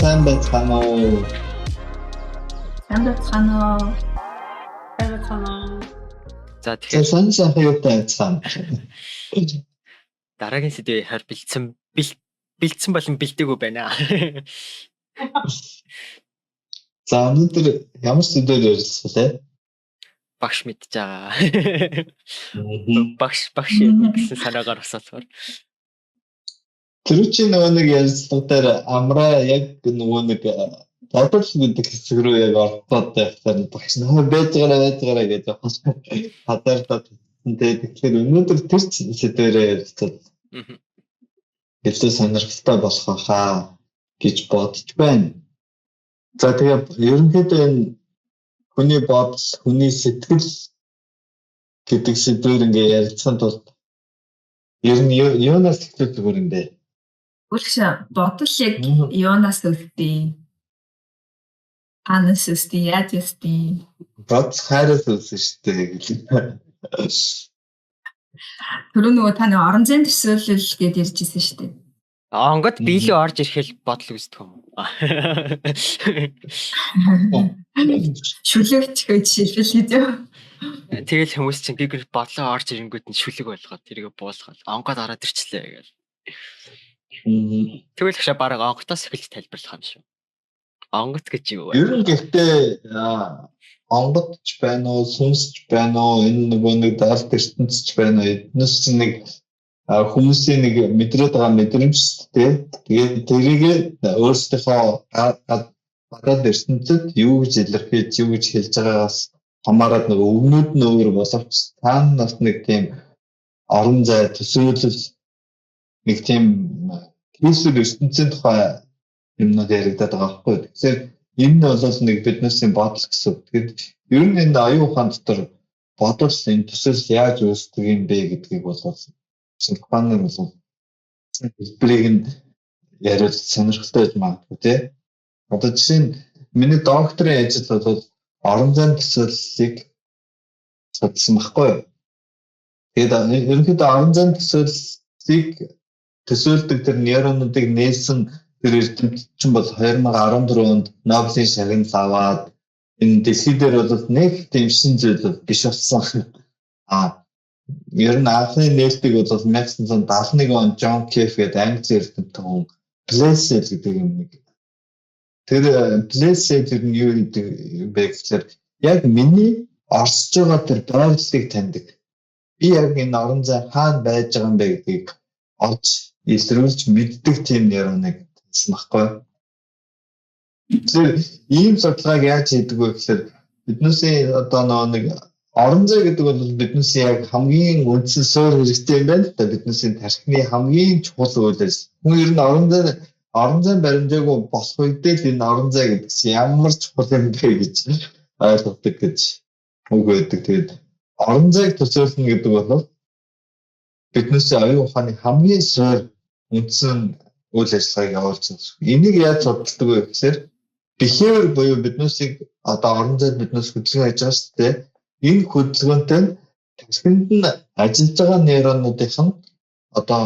сайн байцгаана уу? Сайн байцгаана уу? За Тэгэхээр тэгэхээр сайн юутай байцгаана. дараагийн сэдвээ хар бэлдсэн болон бэлдээгүй байна. За өнөөдөр ямар сэдвээр ярилцах вэ? Багш мэдж байгаа. Багш гэсэн санаагаар асуухаар. Тэр чинь нөгөө нэг ярилцлага дээр амраа яг нөгөө нэг бодол гэдэг хэсэг рүү яг орцоод байхаар багш нөө байж байгаараа гэж хадарлаад тэгэхээр өнөөдөр тэр сэдвээр ярилцаад илүү сонирхолтой болох байхаа гэж бодож байна. За тэгээ ерөнхийдөө энэ хүний бодол, хүний сэтгэл гэдэг сэдвээр ингээ ярилцсан тул ер нь юунаас эхлэх зүгээр юм бэ? Үлгш бодол яг юунаас үүдээ? Анаас үүдээ, яаж үүдээ? Бодол хайраас үүдсэн шүү дээ. Түрүү нөгөө таны орон зайн төсөөлөл гэдээ ярьжсэн шүү дээ. Онгод биелээ орж ирэхэл бодол үүсдэг юм. Шүлэгч гэж шилбэл гэдэг. Тэгэл хүмүүс чинь гэгэр бодлоо орж ирэнгүүт нь шүлэг болгоод тэрийг буулгаад онгод ороод ирчлээ гэж. Тэгвэл ихшээ бараг онготоос эхэлж тайлбарлах юм шүү. Онгот гэж юу вэ? Ер нь гэхдээ онгодч байна уу, сүнсч байна уу, энэ нөгөө нэг даралт ертөнцч байна уу? Эднээс нэг хүмүүсийн нэг мэдрээд байгаа мэдрэмж тэ. Тэгээд тэрийг өөрсдийнхөө гадаад ертөнцид юу гэж илэрхийлж, юу гэж хэлж байгаагаас хамаарат нэг өвгнүүд нь өөр боловч таанаас нэг тийм орон зай төсөөлөл нэг тийм хийсвэр ертөнцийн тухай юмнууд яригадаад байгаа байхгүй. Тэгэхээр энэ нь бол нэг биднээсийн бодол гэсэн. Тэгэхээр ер нь энэ аюун ухаан дотор бодол энэ төсөөлөл яаж үүсдэг юм бэ гэдгийг бол ухаанаар бол хэлбэрийг нь яриад сонирхолтой байж магадгүй тий. Одоо жишээ нь миний докторийн ажил бол орон зайн төсөөллийг судалсан байхгүй. Тэгээд ерөнхийдөө орон зайн төсөөлдөг тэр нейронуудыг нээсэн тэр эрдэмтдчин бол 2014 онд Нобелийн шагнал аваад энэ дэлхий дээр бол нэг тийм шин зүйл биш болсон. Ер нь анхны нээлтийг бол 1971 онд Джон Кеф гэдэг англи эрдэмтэн хүн Placid гэдэг юм нэг. Тэр Placid ер нь юу гэдэг бэ гэхээр яг миний орсож байгаа тэр байдлыг таньдаг. Би яг энэ орон зай хаана байж байгаа юм бэ гэдгийг олж илрүүлж мэддэг тийм нейроныг тавьсан байхгүй. Тэгэхээр ийм судалгааг яаж хийдэг вэ гэхээр биднээсээ одоо нэг орон зай гэдэг бол биднээсээ яг хамгийн үндсэн суурь хэрэгтэй юм байна л да. Биднээсээ тархины хамгийн чухал үйлс. Хүн ер нь орон зай баримжаагүй болох үедээ л энэ орон зай гэдэг чинь ямар чухал юм бэ гэж ойлгодог гэж үг өгдөг. Тэгээд орон зайг төсөөлнө гэдэг бол биднээсээ аюун ухааны хамгийн суурь үндсэн үйл ажиллагааг явуулсан. Энийг яаж судалдаг вэ гэхээр behavior буюу биднээсийг одоо орон зайд биднээс хөдөлгөөн хийж байгаа шүү дээ. Энэ хөдөлгөөнтэй тархинд нь ажиллаж байгаа нейронуудынх нь одоо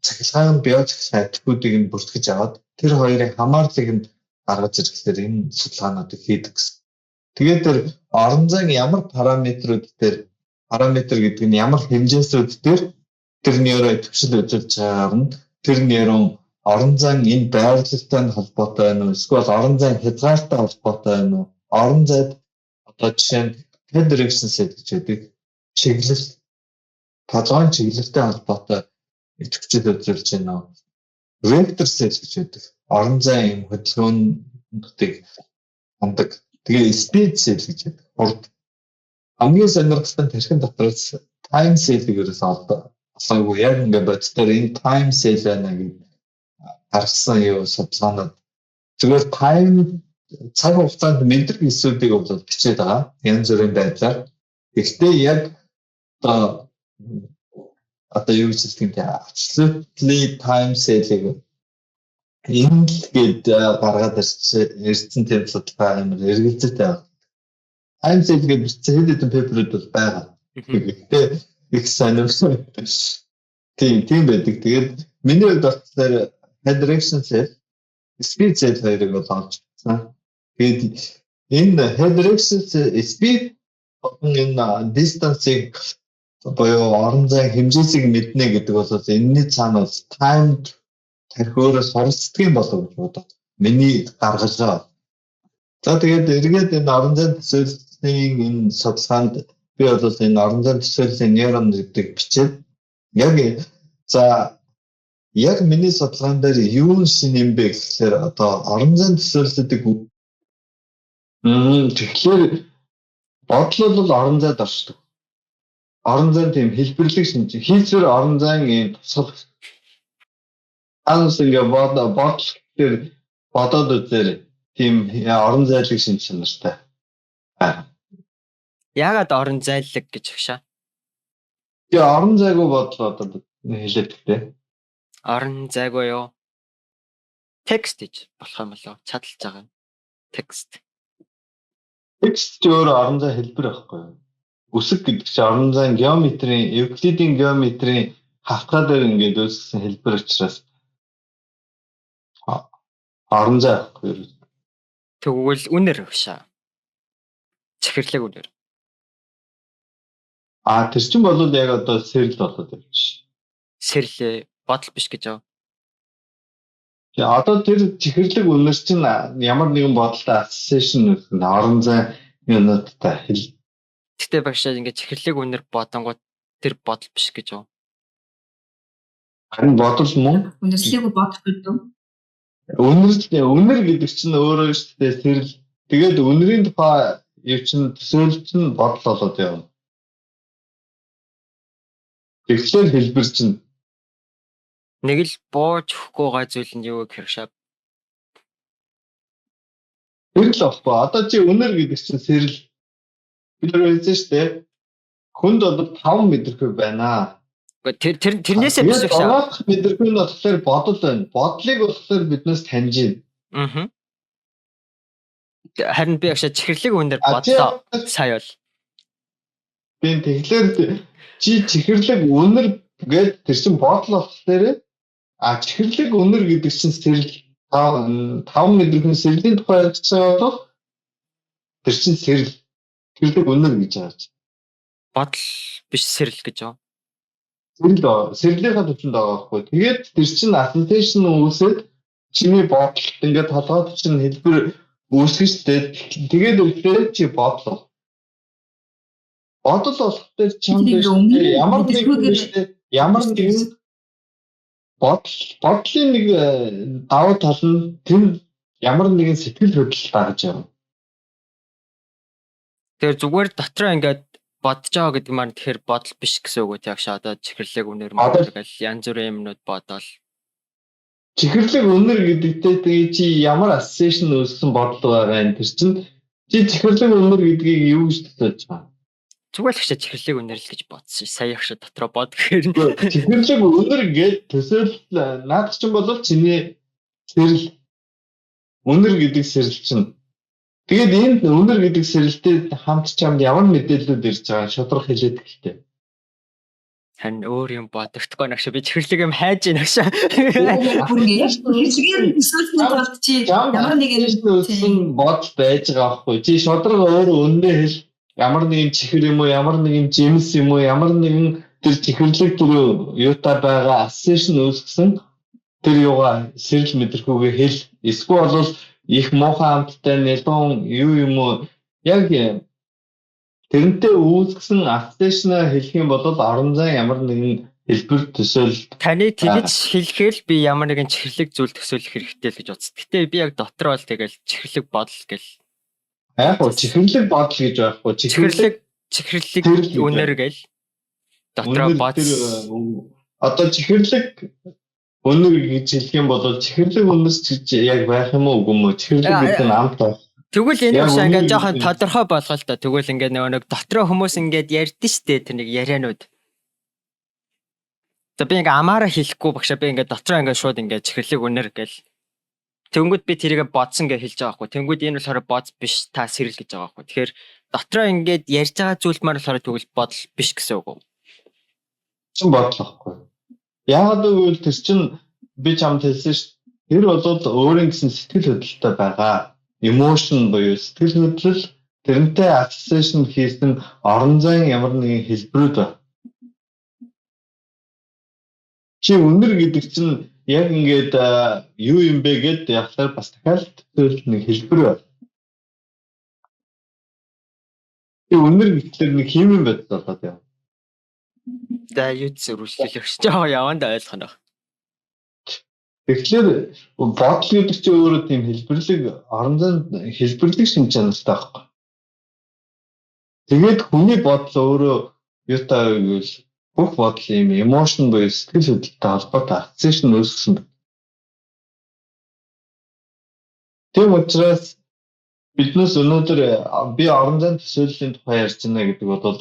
цахилгаан биоцахилгаан атомуудыг нь бүртгэж аваад тэр хоёрын хамаарлыг нь гаргаж ирэхээр энэ судалгаануудыг хийдэг гэсэн. Тэгээд тэр орон зайн ямар параметр гэдэг нь ямар хэмжээсүүд дээр тэр нейрон төвшил үзүүлж байгаагаар нь тэр нейрон орон зайн энэ байрлалтай холбоотой байна уу? Эсвэл орон зайн хязгаартай холбоотой байна уу? Орон зайд одоо жишээ нь direction set гэж байдаг. Чиглэл толгойн чиглэлтэй холбоотой идэвхжил үзүүлж байна уу? Vector set гэж байдаг. Орон зайн хөдөлгөөнүүдийг хандаг. Тэгээ speed set гэж байдаг. Хурд. Хамгийн сонирхолтой нь тархин дотроос time set-ийг ерөөс олоогүй. Яг ингээд боддоор энэ time set байна гэдэг гарсан юу судалгаанууд. Зүгээр time цаг хугацаанд мэдрэг эсүүдийг бол бичээд байгаа. Янз бүрийн байдлаар. Гэхдээ яг одоо юу гэж хэлдэг юм absolutely time set-ийг энэ л гээд гаргаад ирсэн тийм судалгаа юм эргэлзээтэй байна. Time set гэдэг бичсэн хэд хэдэн пейперүүд бол байгаа. Гэхдээ их сонирхолтой. Тийм байдаг. Тэгээд миний хувьд болохоор direction set speed Z хоёрыг бол олжсан. Тэгээд энэ head axis speed энэ distance-ыг боёо орон зай хэмжээсийг мэднэ гэдэг бол энэний цаана бас time тарих өөрөөс хорцдгийн болов гэж бодоод миний гаргалгаа. За тэгээд эргээд энэ орон зай төсөөллийн энэ судалгаанд би бол энэ орон зай төсөөллийн нейрон гэдэг бичээд яг миний судалгаан дээр юу шин юм бэ гэхээр одоо орон зай төсөөллөдөг тэгэхээр бодлол бол орон зайд оршдог. Орон зайн тийм хэлбэрлэг шинж хийцээр орон зайн ийм тусгал анус ингээ бодол дээр бодоод үзээр тийм орон зайлыг шинж чанартай. Яагаад орон зайлаг гэж агшаа? Тэгээ орон зайгүй бодлоо одоо хэлээд тээ. Орон зайгүй юу? Текст гэж болох юм болоо чадалж байгаа. Текст. Текст ч өөрөө орон зай хэлбэр байхгүй юу? Үсэг гэдэг чинь орон зайн геометрийн Евклидийн геометрийн хавтгай дээр ингээд үүсгэсэн хэлбэр учраас орон зай байхгүй юу? Тэгвэл үнэр агшаа. Чихэрлэг үнэр. Тэр чинь болоод яг одоо сэрэл болоод байна ш. Сэрлээ бодол биш гэж аа. Тэгээ одоо тэр чихэрлэг үнэр чинь ямар нэгэн бодолтой association үүсгэн орон зай юунуудтай хэл. Гэтэ багшаа ингээд чихэрлэг үнэр бодонгууд тэр бодол биш гэж аа. Харин бодол мөн Үнэрслийг бодох гэдэг. Үнэр гэдэг чинь өөрөө шүү дээ сэрэл. Тэгээд үнэрийн тухай юу чинь төсөөлөл чинь бодол болоод явна. Тэгэхээр хэлбэр чинь Нэг л бууж өгөхгүй гай зүйл нь юу гэх хэрэг. сэрэл болохгүй. Одоо чи үнэр гэдэг чинь сэрэл. Бид нар хэлсэн шүү дээ. Хүнд бол 5 мэдрэхүй байна. Тэрнээсээ биш гэж аа. Мэдрэхүй нь болохоор бодол байна. Бодлыг болохоор биднээс таньж байна. Харин би агшаа чихэрлэг үнэр бодлоо сая бол. Би тэгэхээр чи чихэрлэг үнэр гэдэг тэр чинь бодол болохоор чихэрлэг үнэр гэдэг чинь сэрэл 5 мэдрэхүйн сэрлийн тухай ярьсан бол тэр чинь сэрэл чихэрлэг үнэр гэж байгаа. Бодол биш сэрэл гэж аа. Сэрлийнхаа төвчөнд байгаа байхгүй. Тэгээд тэр чинь association үүсээд чиний бодолд ингээд толгойд чинь хэлбэр үүсгэж дээ. Тэгээд үлдээ чи бодол. Бодол болохгүй чам ямар нэгэн бодлын нэг давуу тал нь тэр ямар нэгэн сэтгэл хөдлөл дагаж явна. Тэр зүгээр дотроо ингээд бодож байгаа гэдэг маань тэгэхээр бодол биш гэсэн үг үү тийгш одоо чихэрлэг үнэр мөргөл янз бүрийн юмнууд бодоол. Чихэрлэг үнэр гэдэгтэй тэгээ чи ямар association үүссэн бодол байгаа юм тэр чинь чи чихэрлэг үнэр гэдгийг юу гэж төсөөлж байгаа? Зүгээр л агшаа чихэрлэг үнэр л гэж бодсон. Сая агшаа дотроо бод гэхээр чихэрлэг үнэр гэж төсөөлөл наад чинь бол чиний сэрэл үнэр гэдэг сэрэл чинь. Тэгээд энэ үнэр гэдэг сэрэлтэй хамт чамд ямар мэдээлэлүүд ирж байгаа шудраг хэлээд гэлтэй. Харин өөр юм бодогдохгүй нагшаа би чихэрлэг юм хайж ийн агшаа. Бүр чихэрлэг төсөөлсөн тулд чи ямар нэгэн бодол байж байгаа байхгүй. Чи шудраг өөр үнэ хэл ямар нэгэн чихэр юм уу ямар нэгэн жимс юм уу ямар нэгэн тэр чихэрлэг тэр юутай байгаа association үүсгэсэн тэр юугаа сэрэл мэдрэхүүгээ хэл эсвэл бол их муухай хамттай нэлон юу юм уу яг тэрнтэй үүсгэсэн association хэлэх юм бол орон зай ямар нэгэн хэлбэр төсөөл таны тэгж хэлэхээр би ямар нэгэн чихэрлэг зүйл төсөөлөх хэрэгтэй л гэж бодсон. Гэтэ би яг дотроо л тэгэл чихэрлэг бодол гэл яг гоо чихэрлэг бодол гэж байхгүй чихэрлэг үнэр гэл дотроо бодол одоо чихэрлэг үнэр гэж хэлэх юм бол чихэрлэг үнэрс гэж яг байх юм уу үгүй юм уу чихэрлэг гэдэг нь амт байна. Тэгвэл энэ уушаа ингээд жоохон тодорхой болгоо л та. Тэгвэл ингээд нэг дотроо хүмүүс ингээд ярьдэн штэ тэр нэг ярианууд. За би ингээд амаараа хэлэхгүй багшаа би ингээд дотроо ингээд шууд ингээд чихэрлэг үнэр гэл. Тэнгүүд би тэрийг бодсон гэж хэлж байгаа байхгүй. Тэнгүүд энэ болохоор боц биш та сэрэл гэж байгаа байхгүй. Тэгэхээр дотроо ингээд ярьж байгаа зүйл маань болохоор тэгвэл бодол биш гэсэн үг үү? Чин бодол байхгүй. Яагаад гэвэл тэр чин би чамд хэлсэн шүү Тэр бол өөрийн гэсэн сэтгэл хөдлөлтэй байгаа. Emotion буюу сэтгэл хөдлөл тэрнтэй association хийсэн орон зайн ямар нэгэн хэлбэрүүд байна. Чи үнэр гэдэг чинь яг ингээд юу юм бэ гэд яхаар бас дахиад төсөөлөл нэг хэлбэр байна. Тэгээ үнэр гэхлээр нэг химийн байдал болоод яа. За юу ч үргэлжлүүлэх гэж байгаа яванд ойлгох нь. Тэгэхээр бодол гэдэг чинь өөрөө тийм хэлбэрлэг орон зайд хэлбэрлэг шинж чанартай байхгүй. Тэгээд хүний бодол өөрөө юутай гэвэл бүх бодол юм emotion буюу сэтгэл хөдлөлтэй холбоотой association үүсгэсэн. Тийм учраас биднээс өнөөдөр би орон зайн төсөөллийн тухай ярьж байна гэдэг бол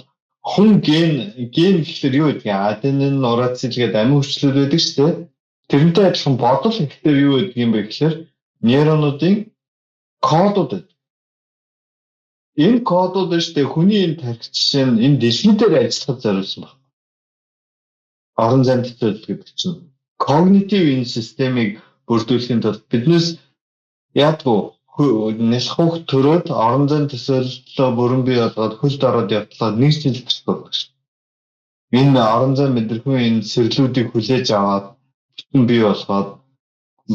хүн ген гэхэлэр юу гэдэг юм аденин нурацил гэдэг амин хүчлүүд байдаг шүү дээ. Тэрнтэй адилхан бодол гэхэлэр юу гэдэг юм бэ гэхээр нейронуудын кодууд байдаг. Энэ кодууд шүү дээ хүний энэ тархич жишээ нь энэ дэлхий дээр ажиллахад зориулсан байна. Орон зайн төсөөлөл гэдэг чинь когнитив энэ системийг бүрдүүлэхийн тулд биднээс яадгүй нэлхүүх төрөөд орон зайн төсөөллөө бүрэн бий болгоод хөлд ороод явтлаа нэг жил болчихдог шүү. Энэ орон зайн мэдрэхүйн энэ сэрлүүдийг хүлээж аваад бүтэн бий болгоод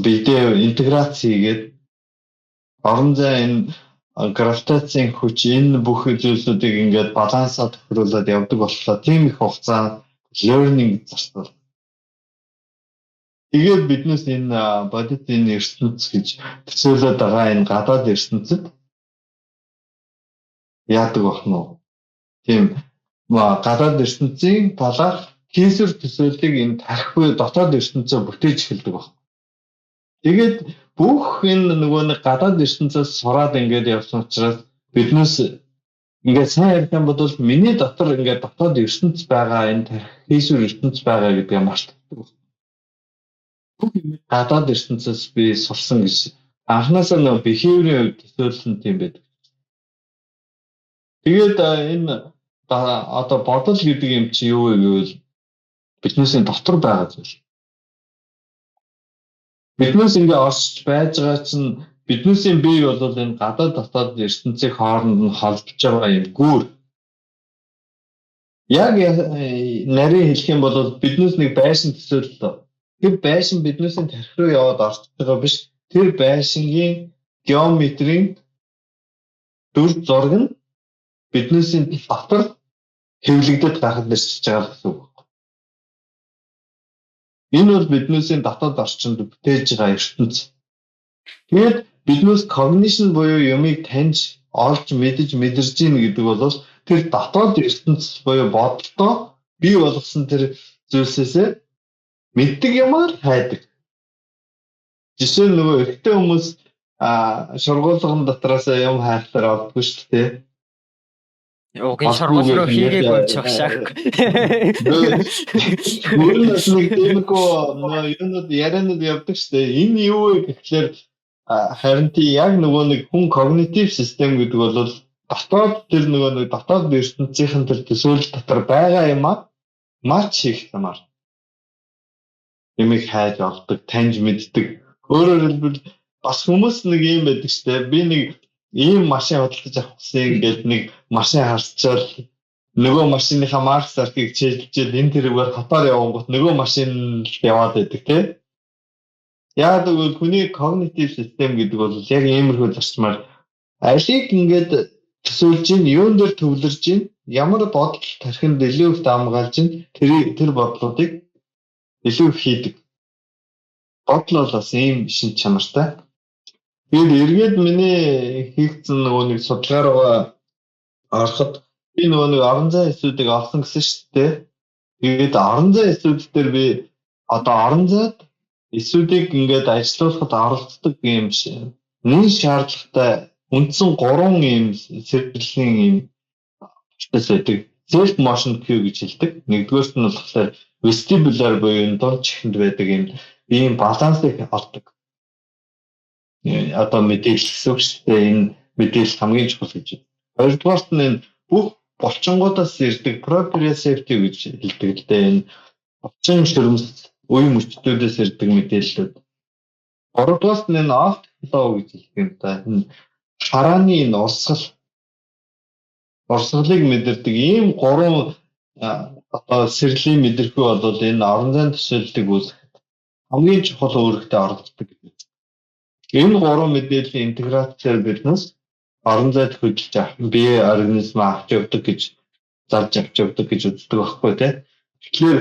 бидээ интеграц хийгээд орон зайн энэ гравитацийн хүч энэ бүх зүйлсүүдийг ингээд балансаа тохируулаад явдаг боллоо. Тийм их хугацаа learning зарцуул. Тэгээд биднээс энэ бодит энэ ертөнц гэж төсөөлөд байгаа энэ гадаад ертөнцид яадаг бахна уу? Тийм гадаад ертөнцийн талаарх хийсвэр төсөөллийг энэ тархигүй дотоод ертөнцөө бүтээж эхэлдэг байна. Тэгээд бүх энэ нөгөө нэг гадаад ертөнцөөс сураад ингээд явсан учраас биднээс ингээд сайн ярих юм бол миний дотор ингээд дотоод ертөнц байгаа энэ тархи хийсвэр ертөнц байгаа гэдгээ мартдаг. Бүх юм гадаад ертөнцөөс би сурсан гэж анхнаасаа нөгөө behavior-ийн хувьд төсөөлсөн юм байдаг. Тэгээд энэ одоо бодол гэдэг юм чи юу вэ гэвэл биднээс дотор байгаа зүйл. Биднээс ингээ орсч байж байгаа чинь биднээс бие бол энэ гадаад дотоод ертөнцийн хооронд нь холбож байгаа юм гүр. Яг нарийн хэлэх юм бол биднээс нэг байшин төсөөллөө. Тэр байшин биднээс тархи руу яваад орж байгаа биш. Тэр байшингийн геометрийн дүр зураг нь биднээс дотор хэвлэгдэж гарахад нэрчж байгаа гэсэн үг. Энэ бол биднээс дотоод орчинд бүтээж байгаа ертөнц. Тэгээд биднээс cognition буюу юмыг таньж, олж, мэдж ийн гэдэг бол тэр дотоод ертөнц буюу бодолтой бий болгосон тэр зүйлсээс мэддэг юмар хайдаг. Жишээ нь нөгөө эрэгтэй хүмүүс шургуулган дотроос юм хайхтар авдаггүй шүү дээ. Окей, шургуул руу хийгээд болчих шахах. Өөрөөс нэг тиймэрхүү юунууд ярианууд явдаг шүү дээ. Энэ юу вэ гэхлээр харин тий яг нөгөө нэг хүн когнитив систем гэдэг бол дотоод тэр нөгөө нэг дотоод ертөнцийн тэр төсөөлөл дотор байгаа юм а маш их юмар. Ямиг хайж олдог, таньж мэддэг. Өөрөөр хэлбэл бас хүмүүс нэг юм байдаг шүү дээ. Би нэг ийм машин худалдаж авах гэсэн ингээд нэг машин харцчаал нөгөө машиныхаа марк заркийг чийлжэл энэ тэрүүгээр хатаар явангууд нөгөө машин яваад байдаг тийм. Яг л хүний когнитив систем гэдэг бол яг иймэрхүү зарчмаар алийг ингээд төсөөлж ийн, юун дээр төвлөрж ийн, ямар бодол тархинд илүү их дамгаалж ийн тэр бодлуудыг илүү их хийдэг. Бодол бол бас ийм шинж чанартай. Тэгээд эргээд миний хийгдсэн нөгөө нэг судалгаараа ороход би нөгөө нэг орон зайн эсүүдийг олсон гэсэн шүү дээ. Тэгээд орон зайн эсүүд дээр би одоо орон зайд эсүүдийг ингээд ажилуулахад оролцдог юм шиг нэг шаардлагатай үндсэн 3 ийм сэргэлийн ийм процесс байдаг. Self motion cue гэж хэлдэг. Нэгдүгээрт нь болохоор vestibular буюу дунд чихэнд байдаг ийм балансыг олдог. Одоо мэдээлэл гэсэн үг шүү дээ. Энэ мэдээлэл хамгийн чухал гэж. Хоёрдугаарт нь энэ бүх булчингуудаас ирдэг proprioceptive гэж хэлдэг л дээ. Энэ булчин ширмс үе мөчтүүдээс ирдэг мэдээллүүд. Гуравдугаас нь энэ afterflow гэж хэлэх юм да. Энэ харааны энэ урсгалыг мэдэрдэг ийм гурван одоо сэрлийн мэдрэхүй бол энэ орон зайн төсөөллийг үүсгэх хамгийн чухал үүрэгтэй оролцдог гэдэг. Энэ гурван мэдээллийн интеграцээр биднес орон зайд хөдөлж авах бие организм авч явдаг гэж зарж авч явдаг гэж үздэг байхгүй тий. Тэгэхээр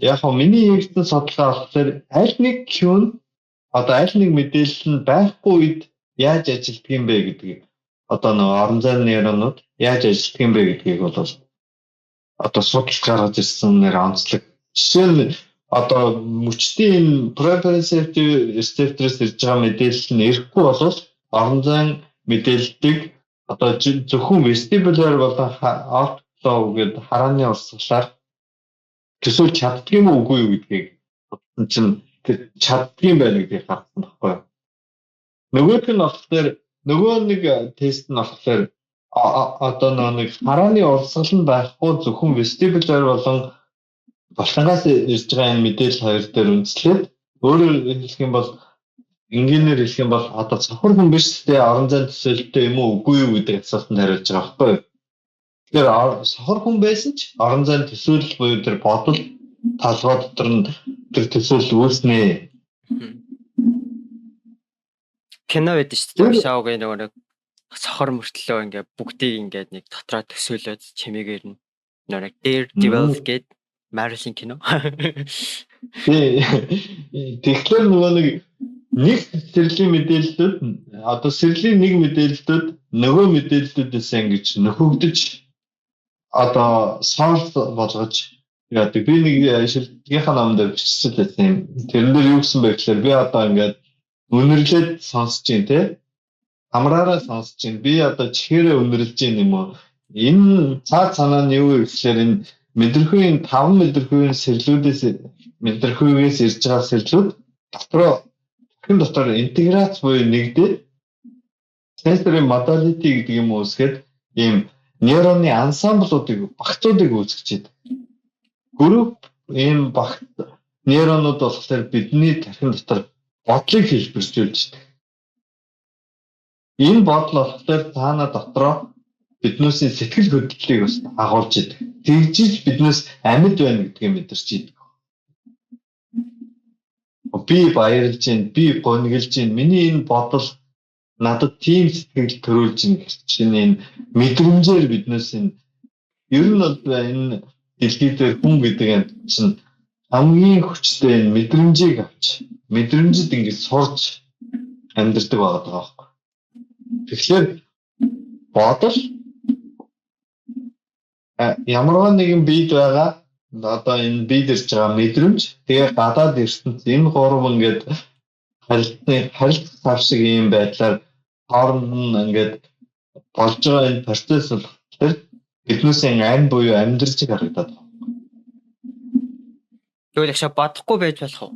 яг хөө миний хийгдсэн судалгаа болохоор аль нэг Q нь одоо аль нэг мэдээлэл нь байхгүй үед яаж ажилтдаг юм бэ гэдгийг одоо нэг орон зайн нейронууд яаж ажилтдаг юм бэ гэдгийг бол одоо судалж гаргаж ирсэн нэр онцлог. Жишээ нь одоо мөчтийн proprioceptive receptor-с ирж байгаа мэдээлэл нь ирэхгүй бол орон зайн мэдээлэлийг одоо зөвхөн vestibular болон outflow гэдэг харааны урсгалаар төсөөлж чаддаг юм уу үгүй юу гэдгийг чинь чаддаг юм байна гэдгийг гаргасан байхгүй юу. Нөгөөх нь болохоор нөгөө нэг тест нь болохоор одоо нэг харааны урсгал нь байхгүй зөвхөн vestibular болон булчингаас ирж байгаа энэ мэдээлэл хоёр дээр үндэслээд өөрөөр хэлэх юм бол энгийнээр хэлэх юм бол одоо цохор хүн биш тэ орон зайн төсөөлөлттэй юм уу үгүй юу гэдэг асуултанд хариулж байгаа байхгүй юу. Тэгэхээр цохор хүн байсан ч орон зайн төсөөлөл буюу тэр бодол талбай дотор нь тэр төсөөлөл үүснэ. Кино байдаг шүү дээ. Шаугийн нөгөө нэг цохор мөртлөө ингээ бүгдийг ингээд нэг дотроо төсөөлөд чимээгээр нь нөгөө Daredevil гэдэг Marilyn кино. Тэгэхээр нөгөө нэг сэрлийн мэдээлэлүүд одоо сэрлийн нэг мэдээлэлүүд нөгөө мэдээллүүдээс ингэж нөхөгдөж одоо source болгож яадаг. Би нэг шилжлийнхаа намд бичсэн байсан юм. Тэрэн дээр юу гэсэн бэ гэхээр би одоо ингээд үнэрлээд сонсож байна те. Хамраараа сонсож байна. Би одоо чихээрээ үнэрлж байна юм уу? Энэ цаад санаа нь юу вэ гэхээр энэ мэдрэхүйн 5 мэдрэхүйн мэдрэхүйгээс ирж байгаа сэрлүүд дахин дотор интеграц буюу нэгдээд sensory modality гэдэг юм үүсгээд ийм нейроны ансамблуудыг багцуудыг үүсгэж байна. Групп ийм багц нейронууд болохоор бидний тархин дотор бодлыг хэлбэржүүлж байна. Энэ бодол болохоор цаана дотроо биднээсээ сэтгэл хөдлөлийг бас агуулж идэг. Тэгжиж биднээс амьд байна гэдгийг мэдэрч идэг. Би баярлж байна, би гонглж байна. Миний энэ бодол надад тийм сэтгэл төрүүлж байна гэж чинь энэ мэдрэмжээр биднээс энэ ер нь бол энэ дэлхий дээр хүн гэдэг юм чинь хамгийн хүчтэй энэ мэдрэмжийг авч мэдрэмжид ингэж сурч амьдардаг байгаа байхгүй. Тэгэхээр бодол ямарваа нэгэн биед байгаа одоо энэ биед ирж байгаа мэдрэмж тэгээ гадаад ертөнц энэ гурав ингээд харилцах шиг ийм байдлаар хооронд нь ингээд болж байгаа энэ процесс болохоор биднээсээ ань буюу амьдралч харагдаад байна. Тэгвэл яг бодохгүй байж болох уу?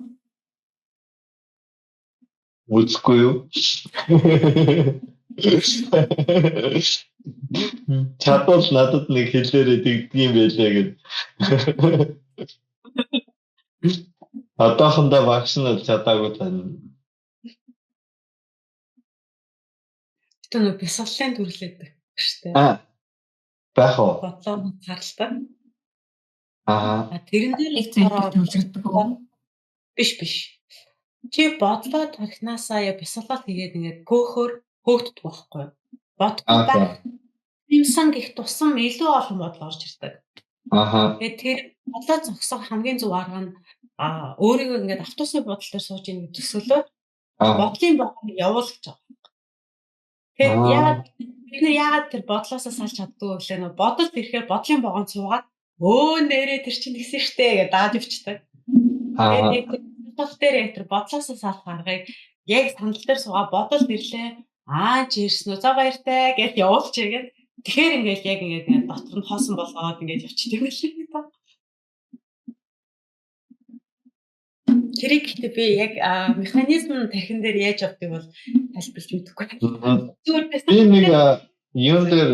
Үзэхгүй юу? Чадвал надад нэг хэлээрээ тэгдэг юм байлээ гэд. Одоохондоо багш нь бол чадаагүй тань. Тэр бясалгалын төрлөөд штэ. Байх уу? Бодлоо харалтай. Нэг Тэрэн дээр зүйлийг төвлөрдөг үү? биш. Чи бодлоо тархинасаа бясалгал хийгээд ингээд көөхөр хөөгддөг байхгүй юу? Бодохгүй байх. Имсэн гих тусам илүү олон бодол орж ирдэг. Тэгээд тэр бодлоо зогсох хамгийн зөв арга нь өөрийгөө ингээд автобусны бодол дээр сууж ийн гэж төсөөлөө. Бодлын бодлыг явуулж байгаа. Тэгээд бид яагаад тэр бодлоосоо салж чаддгүй вэ? Нөө бодол ирэхээр бодлын богонд суугаад нэрээ тэр чинь гэсэн штэ гэж дааж өвчтэй. Тэгээд бодол дээр тэр бодлоосоо салах аргыг яг сандал дээр суугаа бодол ирлээ. Чи ирсэн үү? За баяртай гэж явуулчих гээд тэгэхээр ингээд яг ингээд дотор нь хоосон болгоод ингээд явчихдаг юм шиг байна. Тэрийг гэхдээ би яг механизм тархин дээр яаж явдгийг бол тайлбарлаж мэдэхгүй. Би нэг юм дээр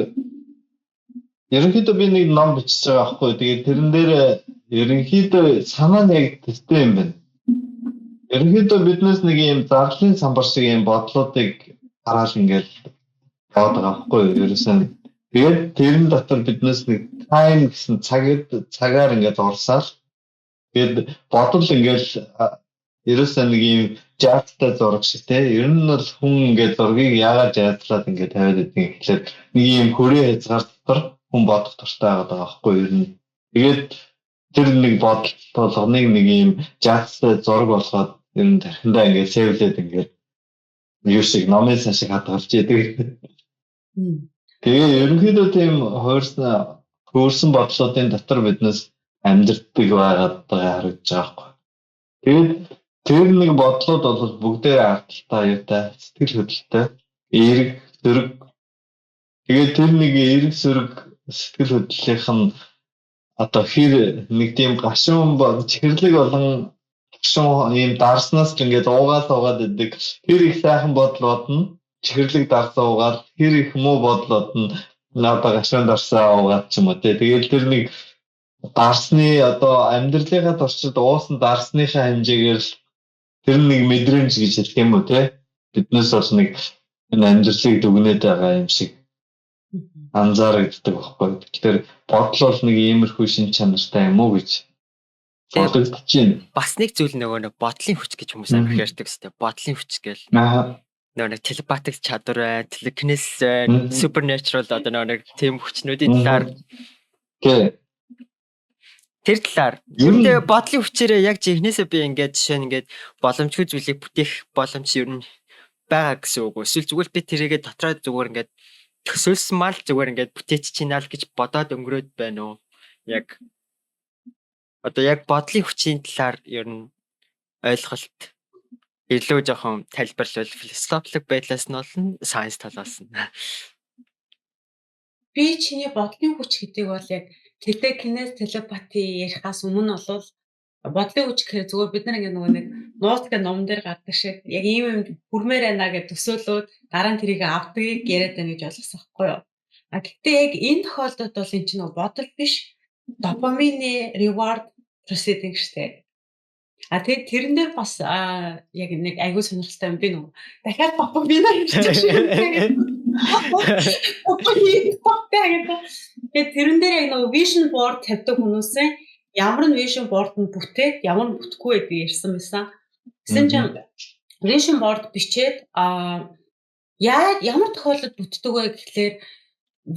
ерөнхийдөө би нэг ном бичиж байгаа байхгүй. Тэгээд тэрэн дээр ерөнхийдөө санаа нь яг төстэй юм байна. Ерөнхийдөө биднээс нэг юм зарлалын самбар шиг юм бодлуудыг хараад ингээл яваад байгаа байхгүй юу? Ерөөсөн тэгээд тэрэн дотор биднээс нэг time гэсэн цагаар ингээд орсаар тэгээд бодол ингээл ерөөсөн нэг юм жааттай зураг шиг те. Ер нь бол хүн ингээд зургийг яагаад жаатлаад ингээд тавиад байдгийг гэхэлэр нэг юм хүрээ хязгаар дотор хүн бодох туртай байгаа байхгүй юу? Ер нь тэгээд тэр нэг бодол болгоныг нэг юм жааттай зураг болгоод ер нь тархиндаа ингээд сэвлээд ингээд юу шиг номын цаашиг хадгалж яадаг. Тэгээ ерөнхийдөө тийм хөөрсөн бодлуудын дотор биднээс амьдрдаг байгаад харагдаж байгаа байхгүй. Тэгээд тэр нэг бодлууд бол бүгдээ ардталтай юутай сэтгэл хөдлөлтэй эерэг зэрэг. Тэгээд тэр нэг эерэг зэрэг сэтгэл хөдлөлийнх нь одоо хэр нэг тийм гашуун чихэрлэг болон гашуун ийм дарснаас л ингээд уугаад идэг хэр их сайхан бодлоод нь чихэрлэг дарсаа уугаад хэр их муу бодлоод нь надад гашуун дарсаа уугаад ч юм уу те. Тэгээд тэр нэг дарсны одоо амьдралынхаа туршид уусан дарсныхаа хэмжээгээр тэр нэг мэдрэмж гэж хэлэх юм уу те. Биднээс бол нэг энэ амьдралыг дүгнээд байгаа юм шиг анзаарэгддэг байхгүй. Тэгэхээр бодол бол нэг иймэрхүү шин чанартай юм уу гэж бодогдож байна. Бас нэг зүйл нэг бодлын хүч гэж хүмүүс амар ярьдаг сте. Бодлын хүч гэл. Нэг телепатик чадвар, телекинез, supernatural одоо нэг тийм хүчнүүдийн талаар тэр талаар үүндээ бодлын хүчээрээ яг жихнээсээ би ингээд жишээ нь ингээд боломжгүй зүйлийг бүтээх боломж ер нь байгаа гэсэн үг. Эсвэл зүгээр би тэрийгээ дотроо зүгээр ингээд төсөөлсөн мал зүгээр ингээд бүтээч чинаал гэж бодоод өнгөрөөд байна уу? Яг одоо яг бодлын хүчийн талаар ер нь ойлголт илүү жоохон тайлбарлал философик байдлаас нь болно, сайенс талаас нь. Би чиний бодлын хүч гэдэг бол яг телекинез телепати ярихаас өмнө бол бодлын хүч гэхээр зүгээр бид нар ингээ нэг нууц гэх ном дээр гардаг шиг яг ийм юм хүрмээр байна гэж төсөөлөөд дараа нь тэрийг авдгийг яриад байна гэж ойлгосон байхгүй юу? А гэхдээ яг энэ тохиолдолд бол энэ чинь бодол биш допамины reward proceeding штэ. А тэгээд тэрэн дээр бас яг нэг айгүй сонирхолтой юм би нөгөө дахиад допамина ярьчих шиг юм. Тэгээд тэрэн дээр яг нөгөө vision board тавьдаг хүмүүсээ ямар нь vision board нь бүтээд ямар нь бүтэхгүй байдгийг ярьсан байсан. Гэсэн чинь vision board бичээд ямар тохиолдолд бүтдэг вэ гэхлээр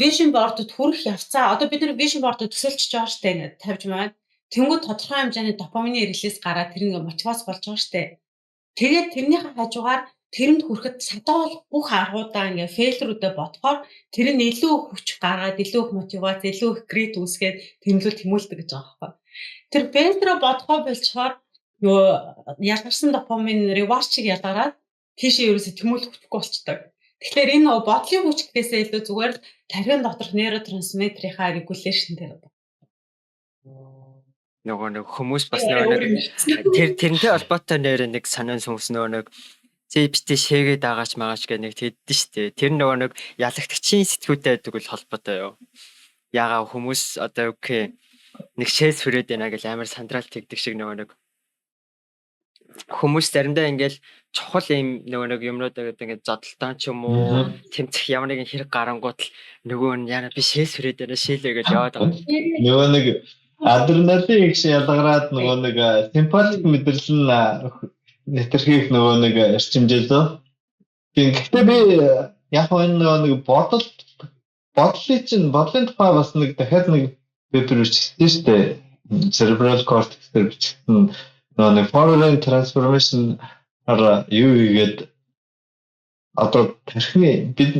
vision board-д хүрэх явцаа одоо бид нар vision board-д төсөөлчихөж байгаа штэ ингээд тавьж байна. Тэнгүүд тодорхой хэмжээний допамины релиз гараад тэр ингээ мотивац болж байгаа штэ. Тэгээд тэрнийхээ хажуугаар тэрэнд хүрэхэд садаа бүх аргуудаа ингээ фейлрүүдэд бодохоор тэр нь илүү хүч гаргаад илүү их мотивац, илүү их грид үүсгээд тэмүүлэл тэмүүлдэг гэж байгаа байхгүй. Тэр фейлрөө бодохоо болчоор нөгөө ялгарсан допамин ревард шиг ялгараад тийшээ ерөөсө тэмүүлэл хүчгүй болчдөг. Тэгэхээр энэ нөгөө бодлын хүч гэхээсээ илүү зүгээр л тархин доторх нейротрансмиттерийнхаа регуляшн дээр нэг хүмүүс бас нэг тэрнтэй холбоотой нэг санаан хүмүүс нэг зэвчтэй шээгээд агаач магаач гэх нэг тэгдэж штэ. Тэр нэг ялагтгчийн сэтгүүтэй байдаг бол холбоотой юу. Ягаа хүмүүс одоо окей нэг шээс хүрээд байна гэж амар сандрал тэгдэг шиг нэг хүмүүс заримдаа ингээл чухал юм нэг юмнууд ингээд зодтолтон ч юм уу тэмцэх ямар нэгэн хэрэг гарангууд л нөгөө нь яна би шээс хүрээд байна шээлээ гэж яваад байгаа. Нөгөө нэг адреналин их ялгараад нөгөө нэг симпатик мэдрэл нь нэтэрхийх нөгөө нэг эрчимжээлөө. Гэхдээ би яг энэ нөгөө бодлын тухай бас нэг дахиад нэг пепер бичсэн шүү дээ. Cerebral cortex дээр бичсэн нэг foreign transformation юу игээд одоо тархины бид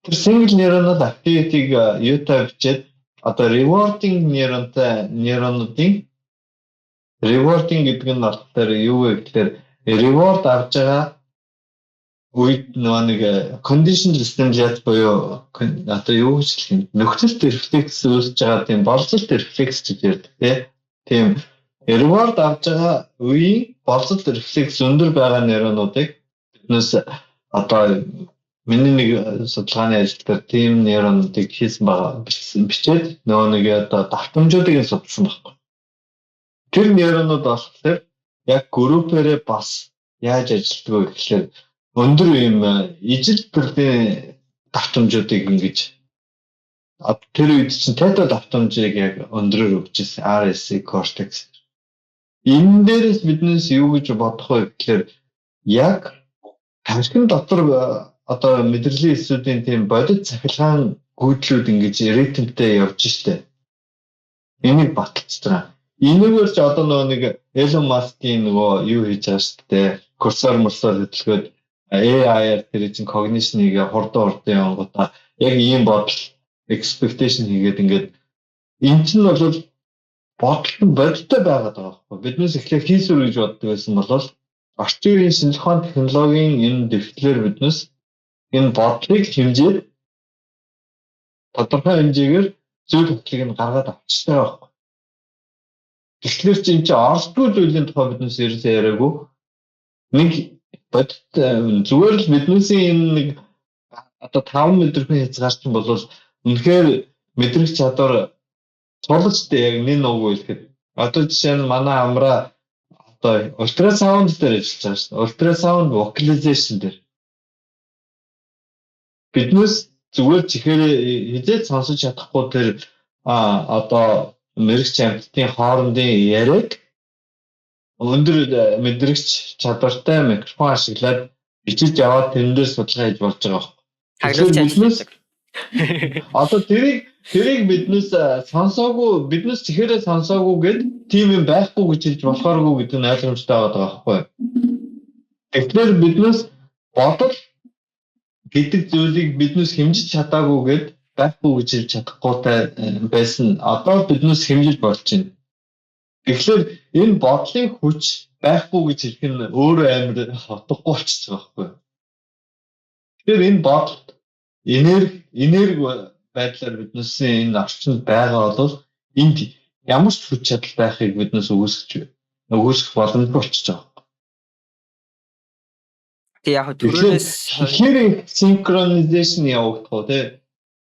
тэр single neuronal activity-г юутай бичээд одоо rewarding нейронуудын rewarding гэдэг нь болохоор юу вэ гэхээр reward авч байгаа үед нэг conditional stimulus буюу одоо юу гэж хэлэх юм нөхцөлт рефлекс үүсэж байгаа тийм болцолт рефлекс гэж ярьдаг тийм reward авч байгаа үеийн болцолт рефлекс өндөр байгаа нейронуудыг биднээс одоо миний нэг судалгааны ажил дээр тийм нейронуудыг хийсэн байгаа бичээд нөгөө нэг одоо давтамжуудыг судалсан байхгүй. Тэр нейронууд болохоор яг группээрээ бас яаж ажилладаг вэ гэхээр өндөр юм ижил төрлийн давтамжуудыг ингэж тэр үед чинь тета давтамжийг яг өндрөөр өгчээсэн RSA Cortex. Энэ дээрээс биднээс юу гэж бодох вэ гэхээр яг тархин дотор одоо мэдрэлийн эсүүдийн тийм бодит цахилгаан гүйдлүүд ингэж ритмтэй явж штэ. Энийг баталж байгаа. Энэгээр ч одоо нэг Elon Musk-ийн нөгөө юу хийж байгаа штэ. Курсор хөдөлгөөд AI-аар тэр чинь cognition-ыг хурдан явангуудаа яг ийм бодол expectation хийгээд ингээд эн чинь бол бодол нь бодиттой байгаад байгаа байхгүй. Биднээс эхлээд хийсвэр гэж боддог байсан бол орчин үеийн шинжлэх ухааны технологийн энэ дэвшлэр биднээс энэ бодлыг хэмжээд тодорхой хэмжээгээр зүйл хөтлөгийг нь гаргаад авчтай байхгүй. Тэгэхээр чи энэ чинь орсдгүй зүйлийн тухай биднээс ерөөсөө яриаггүй. Нэг бодит зүгээр л биднээс энэ нэг одоо 5 өдрийн хязгаарч бол үнэхээр мэдрэх чадвар цолжтой яг нэг нуугүй хэлэхэд одоо жишээ нь манай амраа одоо ультрасаунд дээр ажиллаж байгаа шүү дээ. Ультрасаунд vocalization дээр биднээс зүгээр чихээр хизээд сонсож чадахгүй тэр одоо мэрэгч амьтдын хоорондын яриаг өндөр мэдрэгч чадвартай микрофон ашиглаад бичиж яваад тэрэн дээр судалгаа хийж болж байгаа юм. Хаглаж ажилладаг. Одоо тэрийг биднээс сонсоогүй, биднээс чихээрээ сонсоогүй гэд тийм юм байхгүй гэж хэлж болохооргүй гэдэг нь ойлгомжтой байгаа байхгүй. Тэгэхээр биднээс бодол гэдэг зүйлийг биднээс хэмжиж чадаагүй гэд байхгүй гэж хэлж чадахгүйтай байсан. Одоо биднээс хэмжиж болж байна. Тэгэхээр энэ бодлын хүч байхгүй гэж хэлэх нь өөрөө амар хотгохгүй болчихж байгаа байхгүй. Тэгэхээр энэ бодол энерги байдлаар биднээс энэ орчинд байгаа бол энд ямар ч хүч чадал байхыг биднээс өгөөсгөх боломжтой болчихж байгаа. Тэг яг түрүүнээс хэрэг синхронизашн явагдах уу те.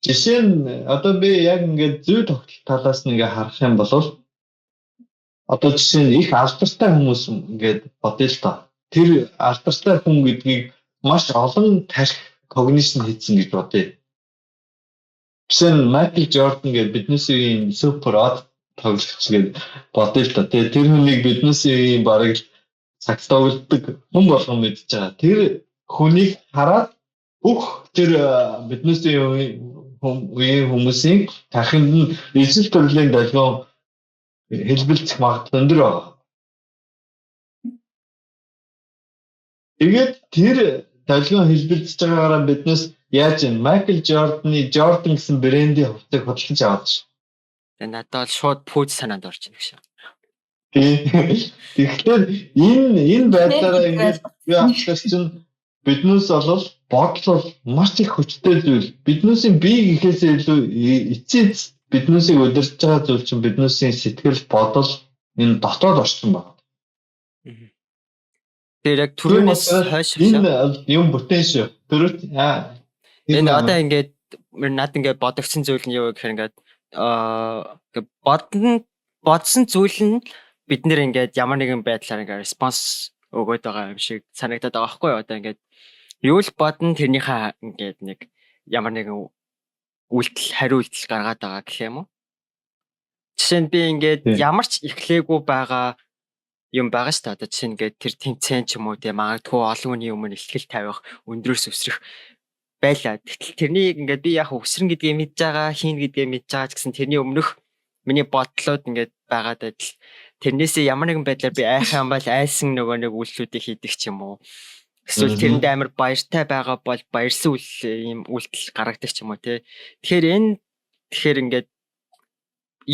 Жишээ нь одоо би яг ингээд зүй тогтолт талаас нь ингээд харах юм бол одоо жишээ нь их алдартай хүмүүс ингээд бодъё л та. Тэр алдартай хүн гэдгийг маш олон тарих cognition хийсэн гэж бодъё. Жишээ нь Майкл Jordan гэдэг биднээс ийм супер од тоглогч гэж бодъё л та. Тэр хүнийг биднээс ийм бараг цагт тоглодог хүн болгон мэдж байгаа. Тэр хүнийг хараад бүх тэр биднээс хүмүүсийн тархинд нь ижил төрлийн долгион хэлбэлцэх магадлал өндөр байгаа. Тэгээд тэр долгион хэлбэлцэж байгаагаараа биднээс яаж юм Майкл Jordan гэсэн брендийн хувцасыг хөдөлж аваад ш. Тэгээ надад бол шууд пүүж санаанд орж ирэх шээ. Тэгэхээр энэ байдлаараа ингэж юу ахлах чинь биднээс бол бодол бол маш их хүчтэй зүйл. Биднээсийн бие гэхээсээ илүү эцэц биднээсийг удирдах байгаа зүйл чинь биднээсийн сэтгэл бодол энэ дотоод орчин байна. Тэр яг түрүүнээс хойш энэ юм бүтээн шүү. Түрүү энэ одоо ингээд над ингээд бодогдсон зүйл нь юу гэхээр ингээд бодсон зүйл нь бид нэр ингээд ямар нэгэн байдлаар ингээд респонс өгöd байгаа юм шиг санагдаад байгаа байхгүй юу? Одоо ингээд юу л бодно тэрнийхээ ингээд нэг ямар нэгэн үйлдэл хариу үйлдэл гаргаад байгаа гэх юм уу? Жишээ нь би ингээд ямар ч эхлээгүй байгаа юм байгаа шүү дээ. Одоо жишээ нь ингээд тэр тэмцээн ч юм уу тийм магадгүй олон хүний өмнө ихтгэл тавих, өндрөөс өсрөх байлаа. Тэгтэл тэрнийг ингээд би яг өсрөн гэдгийг мэдж байгаа, хийн гэдгийг мэдж байгаа ч гэсэн тэрний өмнөх миний бодлоод ингээд байгаад адил тэрнээсээ ямар нэгэн байдлаар би айхан бол айсан нөгөө нэг үйлчлүүдийг хийдэг ч юм уу. Эсвэл тэрэнд амар баяртай байгаа бол баярсан ийм үйлдэл гаргадаг ч юм уу тий. Тэгэхээр ингээд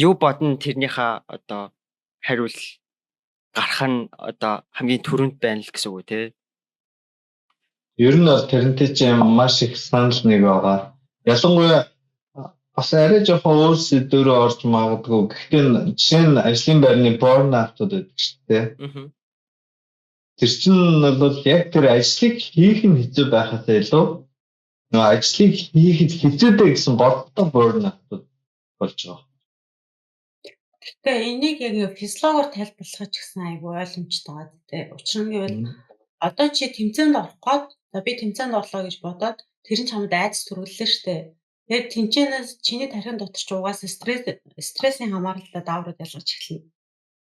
юу бодно тэрнийхээ одоо хариул гарах нь одоо хамгийн түрүүнд байна л гэсэн үг тий. Ер нь бол тэрнтэй чинь маш их санал нэг байгаа. Ялангуяа бас арай жоохон өөр сэдвээр орж магадгүй. Гэхдээ жишээ нь ажлын байрны burnout-ууд байдаг шүү дээ. Тэр чинь бол яг тэр ажлыг хийх нь хэцүү байхаас илүү нөгөө ажлыг хийхэд хэцүүдэй гэсэн бодолтой burnout болж байгаа. Гэхдээ энийг яг физиологоор тайлбарлах ч гэсэн айгүй ойлгомжтой байгаа дээ. Учир нь гэвэл одоо чи тэмцээнд орох гээд би тэмцээнд орлоо гэж бодоод тэр нь чамд айдас төрүүллээ штэ. Яг тэмцээнээс чиний тархин дотор ч угаасаа стрессийн хамааралтай дааврууд ялгарч эхэлнэ.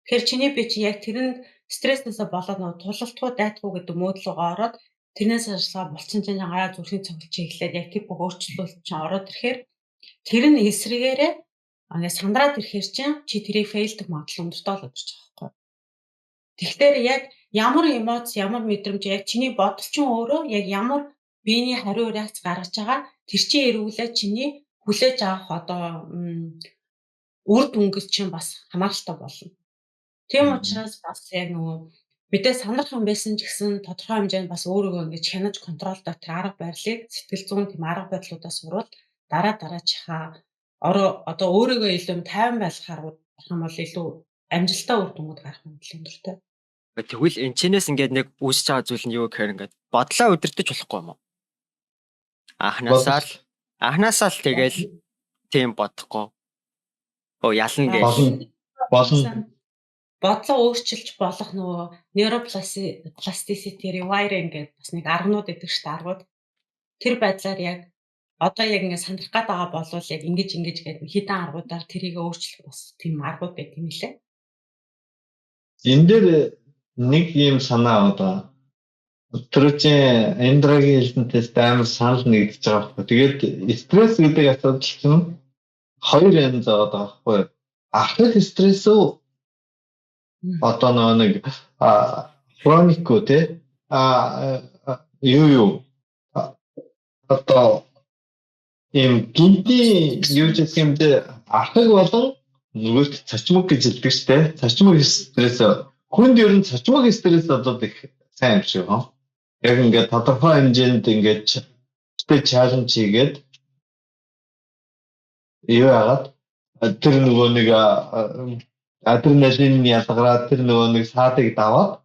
Тэгэхээр чиний бие чи яг тэрэнд стресснээсээ болоод нөгөө тулалтгүй дайтгүй гэдэг мод руугаа ороод тэрнээс ашиглаа булчин чинь агаа зүрхийн цогц чи эхлээд яг тэр бүх өөрчлөлт чинь ороод ирэхээр тэр нь эсрэгээрээ ингээ сандраад ирэхээр чинь чи тэрийг фейлдэх магадлал өндөртэй болоод ирж байгаа байхгүй. Тэгэхээр яг ямар эмоц, ямар мэдрэмж яг чиний бодол чинь өөрөө яг ямар биений хариу реакц гаргаж байгаа тэр чинь эргүүлээд чиний хүлээж авах одоо үр дүнгэл чинь бас хамааралтай болно. Тийм учраас бас яг нөгөө мэдээ сандрах юм байсан ч гэсэн тодорхой хэмжээнд бас өөрийгөө ингэж хянаж контролдоо тэр арга барилыг сэтгэл зүйн тийм арга барилуудаа сурвал дараачихаа одоо өөрийгөө илүү тайван байлгахаар юм бол илүү амжилттай үр дүнгууд гарах магадлал өндөртэй. Тэгвэл энэчнээс ингээд нэг үүсэж байгаа зүйл нь юу гэхээр ингээд бодлоо удирдах болохгүй юм уу? Анхнаасаа л тэгэл тийм бодохгүй. Ялна гэж. Болно. Бодлоо өөрчилж болох нөгөө neuroplasticity rewiring гэдэг бас нэг арганууд гэдэг шүү дээ аргууд. Тэр байдлаар яг одоо яг ингээд сандрах гээд байгаа болвол яг ингэж гэдэг хитэн аргуудаар тэрийг өөрчлөх бас тийм аргууд байдаг юм лээ. Энэ дээр нэг юм санаа одоо өтрөчийн эндрагийн хэлсэнтэйс амар санал нэгдэж байгаа байхгүй. Тэгээд стресс гэдэг асуудал чинь хоёр янз байгаа байхгүй. Ахлах стресс үү? Одоо нэг хроникгүй те юу одоо им гинти юу ч юмдээ ахыг болон нөгөөт цочмог гэж хэлдэг шүү дээ. Цочмог стресс хүнд ер нь цочмог стресс одоо их сайн юм шиг байна. Яг ингээд тодорхой хэмжээнд ингээд чаленж хийгээд юу яагаад тэр нөгөө нэг адреналин ялгараад тэр нөгөө нэг саадыг даваад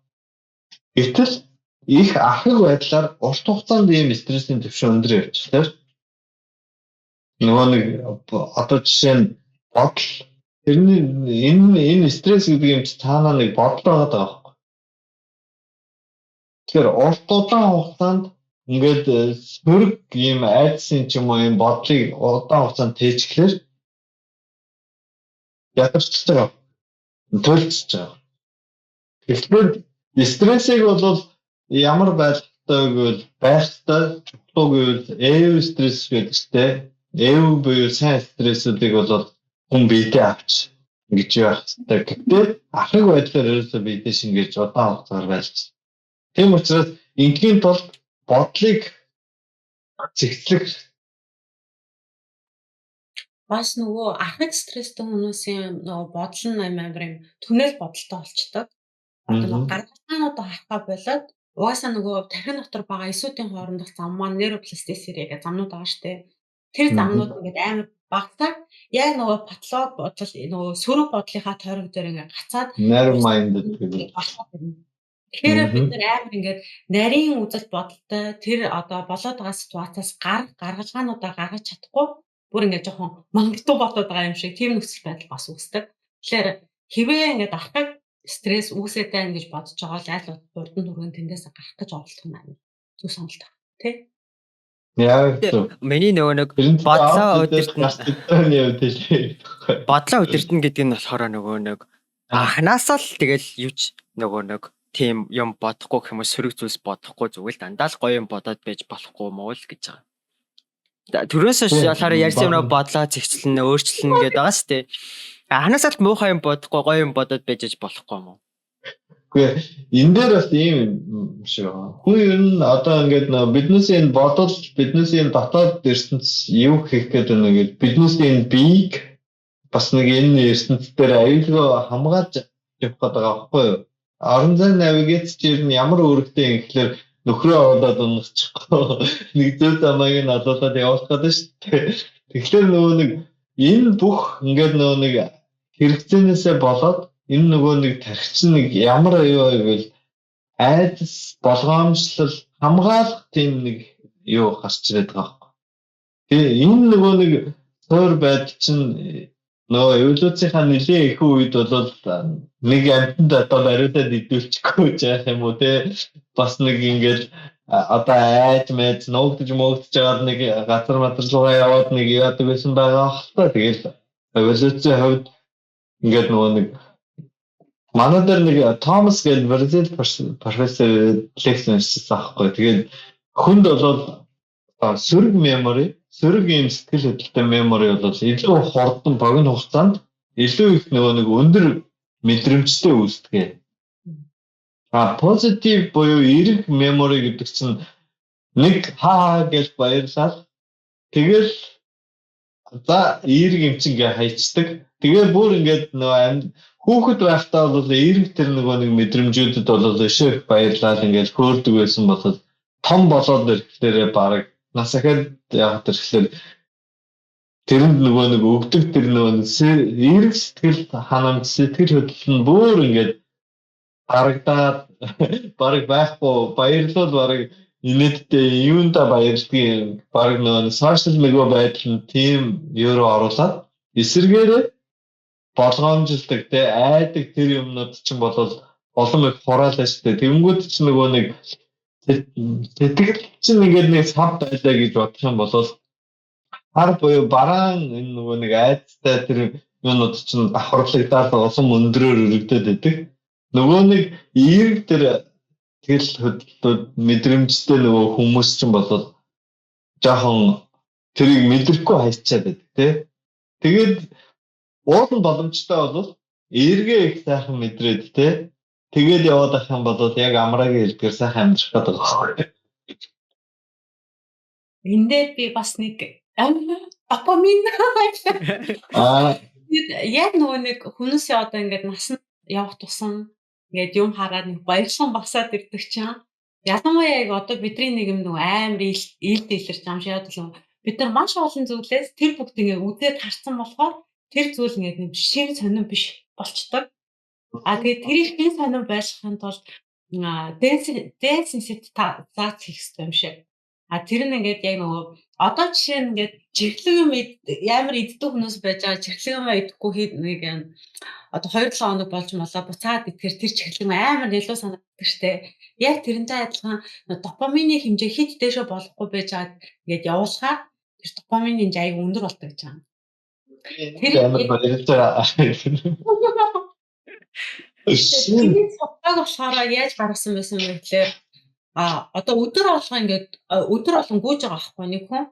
гэтэл их ахыг байдлаар урт хугацаанд ийм стрессийн түвшин өндөр явчихлаа. Нөгөө нэг одоо жишээ нь бодол энэ стресс гэдэг юм чи цаанаа нэг бодол байгаа байхгүй. Тэгэхээр урт удаан хугацаанд ингээд сөрөг ийм айдсын ч юм уу ийм бодлыг удаан хугацаанд тээжглэхээр ядарч байгаа. Төлөвлөж байгаа. Тэгэхээр стрессийг бол ямар байлгатай гэвэл байхтай чухалгүй эв стресс гэдэг чинь эв буюу сайн стрессүүдийг бол хүн биедээ авч ингэж явах хэрэгтэй. Гэхдээ ахыг байдлаар ерөөсөө биедээ шингээж удаан хугацаар байлж. Тийм учраас ингийн тулд бодлыг зэгцлэх бас нөгөө ахыг стресстэй хүмүүсийн нөгөө бодол нь амар юм түнэл бодолтой болчдөг. Одоо гаргалгаануудаа харахаа болоод угаасаа нөгөө тархин дотор байгаа эсүүдийн хоорондох зам маань neuroplasticity гэдэг замнууд байгаа штэ. Тэр замнууд ингээд амар багтаад яг нөгөө патолог бодол нөгөө сөрөг бодлынхаа тойрог дээр ингээд гацаад narrow minded гэдэг. Тэгэхээр бид нэр амар ингээд нарийн үзэл бодолтой тэр одоо болоод байгаа ситуацаас гаргалгаануудаа гаргаж чадахгүй бүр ингээд жоохон мангартуу болоод байгаа юм шиг тийм нөхцөл байдал бас үүсдэг. Тэгэхээр хэвээ ингээд ахыг стресс үүсээд байна гэж бодож байгаа л аль урдан түргэн тэндээс гарах гэж оролдох юм аа. Зүг сонголт байна. Тэ? Яг миний нөгөө нэг бодлоо удирдна гэдэг нь болохоор нөгөө нэг анхнаасаа л тэгэл юуч нөгөө нэг тийм юм бодохгүй хүмүүс сөрөг зүйлс бодохгүй зүгээр л дандаа л гоё юм бодоод байж болохгүй юм уу л гэж байгаа. Түрээс шалахаар ярьсан юм бодлоо зэгцлэн өөрчлөн гэдэг байгаа шүү дээ. Анхнаасаа л муухай юм бодохгүй гоё юм бодоод байж болохгүй юм уу? Гэхдээ энэ дээр бас ийм шиг байна. Хүн ер нь одоо ингээд биднээсээ бодол биднээсээ дотоод ертөнц юу хийх гэдэг нэг биднээсээ биеийг бас нэг энэ ертөнц дээр аюулгүй хамгаалж явах гэдэг байгаа байхгүй юу? Орон зай навигац чинь ямар үүрэгтэй юм гэхэлэр нөхрөө аваад унахчихгүй нэг зөв замыг нь олоод явуулах гэдэг шүү дээ. Тэгэхээр нөгөө нэг энэ бүх ингээд нөгөө нэг хэрэгцээнээсээ болоод энэ нөгөө нэг тархич нэг ямар аюу байвал айдас болгоомжлол хамгаалах тийм нэг юу гарч ирээд байгаа байхгүй. Тэгээ энэ нөгөө нэг суур байдал чинь Нөгөө эволюцийнхаа нэлийн их үед бол нэг амьтанд одоо бариудад идэвчгүй яах юм уу те бас нэг ингээд одоо айж мэд ногдож жагаад нэг газар матар руугаа яваад нэг яадаг байсан байгаа хта тэгэл эволюцийн хувьд ингээд нөгөө нэг манай дээр нэг Томас гэж Бразил профессор лекцэн хийсэн аахгүй тэгээд хүнд бол сөрөг memory сөрөг юм сэтгэл хөдлөлтөй memory бол илүү хурдан богино хугацаанд илүү их нөгөө нэг өндөр мэдрэмжтэй үүсдэг. Positive буюу эерэг memory гэдэг чинь нэг хаа гэж баярлал тэгэл за эерэг юм чинь ингээ хайчдаг. Тэгээ бүр ингээд нөгөө хүүхэд байхдаа бол эерэг тэр нөгөө нэг мэдрэмжүүдэд бол өшөөх баярлал ингээд хөөрдөг байсан болоод том болоод ирэхээр баг нас ахад яг тэрхлээр тэрэнд нөгөө нэг өгдөг тэр нөгөө эерэг сэтгэл ханамж сэтгэл хөдлөл нь бүр ингээд харагдаад баг байхгүй баярлал баг инээдтэй юунда баярлдгийг баг нөгөө сошиал медиа байдал нь тийм юу руу оруулаад эсэргээрээ болгоомжлдог те айдаг тэр юмнууд чинь болол олон их хураалаа штэ тэнгүүд чинь нөгөө нэг сэтгэл чинь ингээд нэг сав байлаа гэж бодох юм бол хар буюу бараан энэ нөгөө нэг айцтай тэр юмнууд чинь давхарлагдаад олон өндрөөр өргөдөд байдаг. Нөгөө нэг эерэг тэр тэгэл хөдлөлтөд мэдрэмжтэй нөгөө хүмүүс чинь болол жоохон тэрийг мэдрэхгүй хайчаад байдаг те. Тэгээд уулын боломжтой бол эргээ их сайхан мэдрээд те. Тэгээд яваад ах юм бол яг амраагийн хэлбэр сайхан амьдрах гэдэг байна. Энэ дээр би бас нэг апамин яг нөгөө нэг хүмүүсээ одоо ингээд насанд явах тусам ингээд юм хараад нэг баярлан багсаад ирдэг чинь ялангуяа яг одоо бидний нэг юм нөгөө амар ил дэлэрч амшаад л бид нар маш олон зүйлээс тэр бүгд ингээд үзээд харсан болохоор тэр зүйл ингээд нэг шиг сонирн биш болчтой. Тэгээд тэрийг хин сонирн байлгахын тулд десенситизац хийх хэрэгтэй юм шиг. Тэр нь ингээд яг нөгөө одоо жишээ нь ингээд чихлэг юм амар иддэг хүмүүс байж байгаа чихлэг юм идэхгүй хэд нэг одоо 2-7 хоног болж молоо буцаад идэхээр тэр чихлэг амар илүү санагддаг штэ. Яг тэрнтэй адилхан допамины хэмжээ хэд дэшээ болохгүй байж байгаад ингээд явуулахаар тэр допамины хэмжээ аяг өндөр болдог гэж байна. Тэр амар баярлалаа. Тэгээд цогцог болохоор яаж гаргасан байсан бэ гэхээр одоо өдөр болгоо ингээд өдөр болгон гүйж байгаа байхгүй нэг хүн.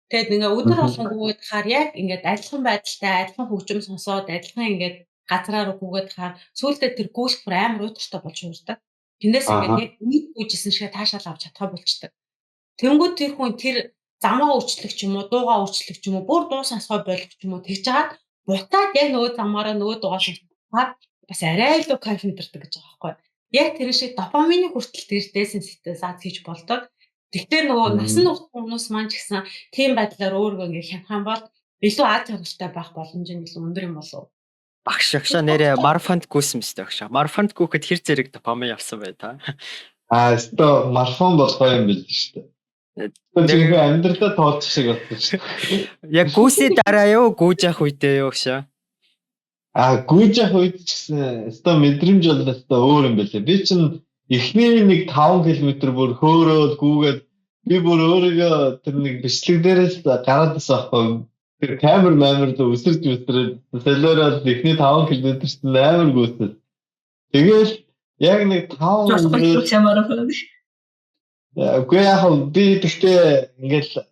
Тэгээд ингээ өдөр болгон гүйгээд хаар яг ингээд адилхан байдалтай адилхан хөгжим сонсоод адилхан ингээд газраар гүйгээд хаар сүүлдээ тэр гүйсхөр амар уйтартай болж хуурдаг. Тэндээс ингээд яг нэг гүйжсэн шиг таашаал авч чадхаа болчдөг. Тэнгүүд тэр хүн тэр замаа өөрчлөх ч юм уу дуугаа өөрчлөх ч юм уу бүр дуу сонсгоо болгох ч юм уу тэгж жагаад бутаад яг нөгөө замаараа нөгөө дуугаа шатгаад бас арай илүү кайф мэдэрдэг гэж байгаа байхгүй. Яг тэр шиг допамины хүртэл тэр десенситизац хийж болдог. Тэгэхээр нөгөө насан турш хүмүүс маань ч гэсэн тийм байдлаар өөрийгөө ингээ хянах юм бол илүү аз жаргалтай байх боломж нь илүү өндөр юм болов. Багш агшаа нэрээ марафонд гүйсэн мэт агшаа. Марафонд гүйхэд хэр зэрэг допамин явсан бай та. Өстой марафон болохгүй юм биш шүү дээ. Тэр амьдралаа тооцох шиг болсон шүү. Яг гүйсний дараа юу гүйж явах үедээ юу агшаа? Гүйж явах үед гэсэн өстой мэдрэмж бол өстой өөр юм байлээ. Би чинь эхний нэг 5 км бүр хөөрөөд гүүгээд би бүр өөрийгөө тэр нэг бичлэг дээрээс гараад байгаа. Тэр камер мамерд өсөрж солиороод эхний 5 км чинь амар гүйсэн. Тэгэл яг нэг 5 Үгүй яг би тэгтээ ингээл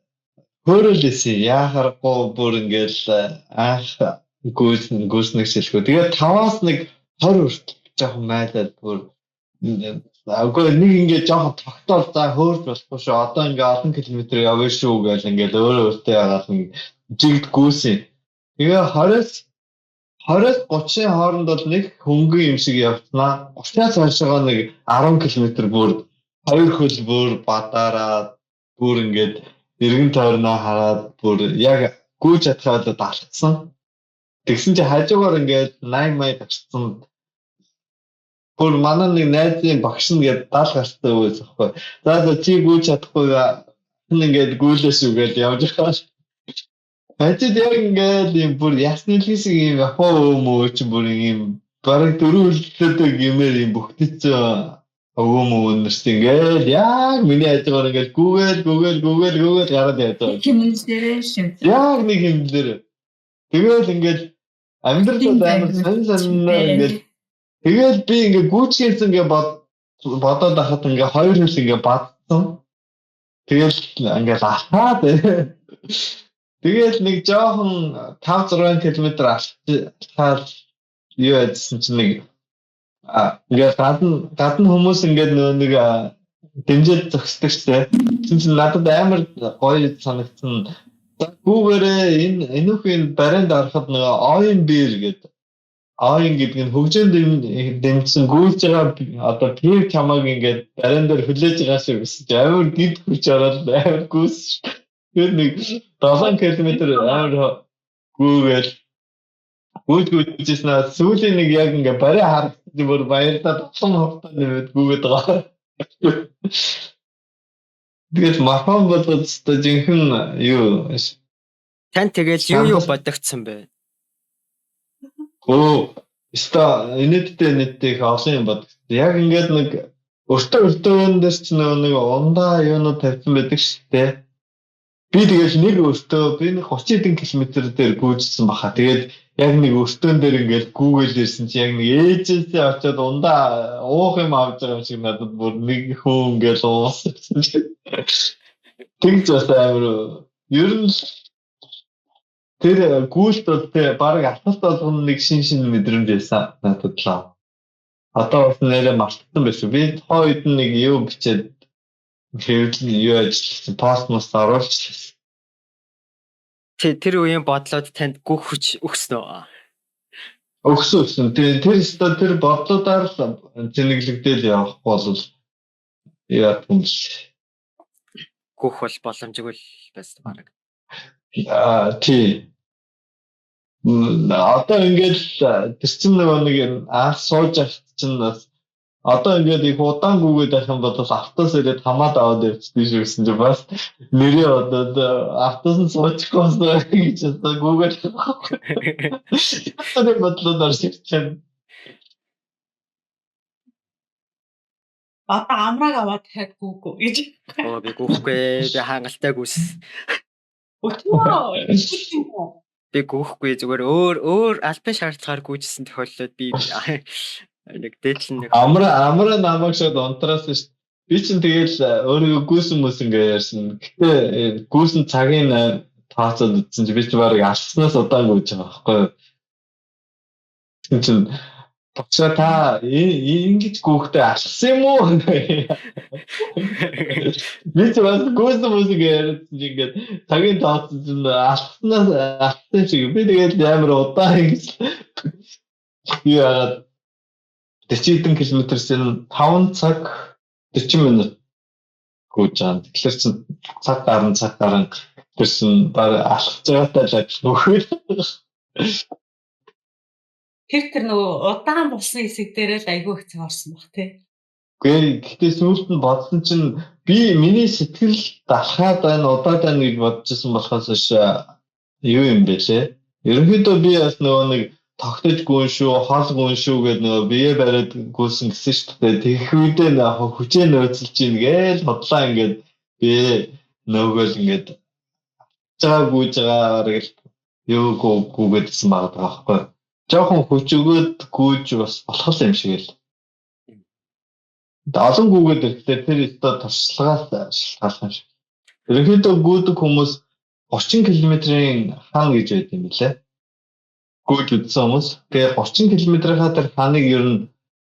хөөрөлөөсөн. Яахарахгүй бүр ингээл гүйснэг шилхүү. Тэгээд 5-аас нэг 20 хүртэл жоохон майлаад бүр үгүй нэг ингээд жоохон тогтоол за хөөрж болохгүй шүү. Одоо ингээд олон километр явна шүү гэж ингээд өөрөө яагаад нэг жигд гүйсэн. Тэгээ 20-30 хооронд бол нэг хөнгөн юм шиг явцнаа. 30-аас хойшоо нэг 10 км бүр 2 хөл бүр бадараад бүр ингээд эргэн тойрноо хараад бүр яг гүйж чадхаад далцсан. Тэгсэн чи хажуугаар ингээд 80 май гарцсан. Бүр манай нэг найзын багш нь гээд 70 гарцтай үйс аахгүй. За чи гүйж чадахгүй ингээд гүйлээс үгээд явж байгаа. Ажид яг ингээд юм бүр ясны хэлхийг юм япоо өмөө чи бүр юм бараг дөрөв үлдээдэг юмэр юм бүгдээч өвөмөө өнөрс ингээд яг миний ажгаар ингээд гүүгээл гараад яаж байгаа. Хэмнэлээрээ шив. Яг нэг юм дээр. Тэгэл ингээд амьдрал амар сонир ингээд тэгэл би ингээд гүйцгээс ингээд бодоод ахад ингээд хоёр хөл ингээд бадсан. Тэгэл ингээд ахаад тэгэл нэг жоохон 5-6 км алхаад юу яжсэн чинь нэг ингээд гадна хүмүүс ингээд нэг дэмжиж зогсдог шээ. Чинь надад амар гоё санагдсан. Гүүгээрээ энүүхийн баринд ороход нэг оин биер гэдэг. Оин гэдэг нь хөгжөөнд дэмжсэн гүйж байгаа одоо пив чамаг ингээд баринд дээр хүлээж байгаа шиг биш. Амар гид хүч ороод амар гүйс. Тэр нэг 7 км амар гүүгээл гүйжсэн сүүлийн нэг яг ингээд барай харагдсан бүр баяртаа том хөвтөнд нэвэд гүйгээд байгаа. Тэгээд махан бодод та жинхэнэ юу Тань тэгэл юу бодогдсон бэ? Ста инээдтэй их олон юм бод. Яг ингээд нэг өртөө дээр ч нэг ундаа юунууд тавьсан байдаг шүү дээ. Би тэгэл нэг өртөө би нэг 30 хэдэн км дээр гүйжсэн баха. Тэгээд яг нэг өртөөн дээр ингээд гүүгээл ирсэн чи яг нэг ээжээсээ очиод ундаа уух юм авч байгаа юм шиг надад бүр нэг хүн ингээд ууссан. Тэгж бас амар ер нь тэр гүйлт бол тэг баг асуулт болгоно нэг шин мэдрэмж байсан надад л. Одоо бас нэрээ мартсан байсан. Би хойд нэг юу бичээд хэвлэн юу ажилласан пост мос оруулчихсан. Тэр үеийн бодлоод танд гүөх хүч өгсөн үү? Өгсөн. Тэр бодлуудаар зэнэглэгдээл явахгүй бол яа түнш. Гүөх бол боломжгүй л байсан баг. Тий. Одоо ингээд тэр чинь нэг сууж авч чинь одоо ингээд их удаан гүгээд байх юм бол автос ирээд хамаад аваад явчихсан шүү гэсэн чинь бас нэрээ одоо автос нь суучихгүйс гэж одоо гүгээд тэр бодлоод орчихсан. Одоо амрааг аваад дахиад гүүгүү гэж. Би гүөхгүй би хангалтай гүс. Өтөө. Би гүөхгүй зүгээр өөр албан шаардлагаар гүйжсэн тохиолдолд би нэг дээдлэн нэг амра намайг шууд онтраас шүү. Би чинь тэгэл өөрийгөө гүйсэн хүмүүс ингээ ярьсан. Гэтэ гүйсэн цагийн тооцоод үзсэн чи би ч барыг алснаас удаан гүйж байгаа байхгүй юу? Тийм чинь бочоо та ингэж гүйхтэй алсан юм уу? Би ч бас гүйсэн хүмүүс ингээ ярьсан чи ингээ цагийн тооцоод алснаас алсан шиг би тэгэл амар удаан ингэж яагаад 40 км-ийн 5 цаг 40 минут гүйж байгаа. Тэгэхээр чинь цаг гарan тэрсэн баг алхаж байгаатай л нөхөр. Тэр нөгөө удаан болсон хэсэг дээр л айгүй их цаг орсон баг тий. Гэхдээ сүүлд нь бодсон чинь миний сэтгэл далхаад байна удаад байна гэж бодчихсон болохоос юу юм бэ лээ. Ерөнхийдөө би бас нөгөө нэг тогтож гүн шүү, хол гүн шүү гэдэг нөгөө бие бариад гүйсэн гэсэн шүү дээ. Тэгэх үедээ яг хүчээ нөөцлж ийн гээл бодлаа ингээд би нөгөөл ингээд цаа гүйж байгаагаар юу гүйгээдсэн байгаа байхгүй. Жохон хүч өгөөд гүйж бас болох юм шиг л. Олон гүйгээд ирэхдээ тэр өстө туршлагаас шалтгаалсан шиг. Ерөнхийдөө гүйдэг хүмүүс 30 км-ийн хан гэж байд юм лээ. Гүйж үзсэн хүмүүс. Тэгээ 30 км-ийнхаа тэр ханыг ер нь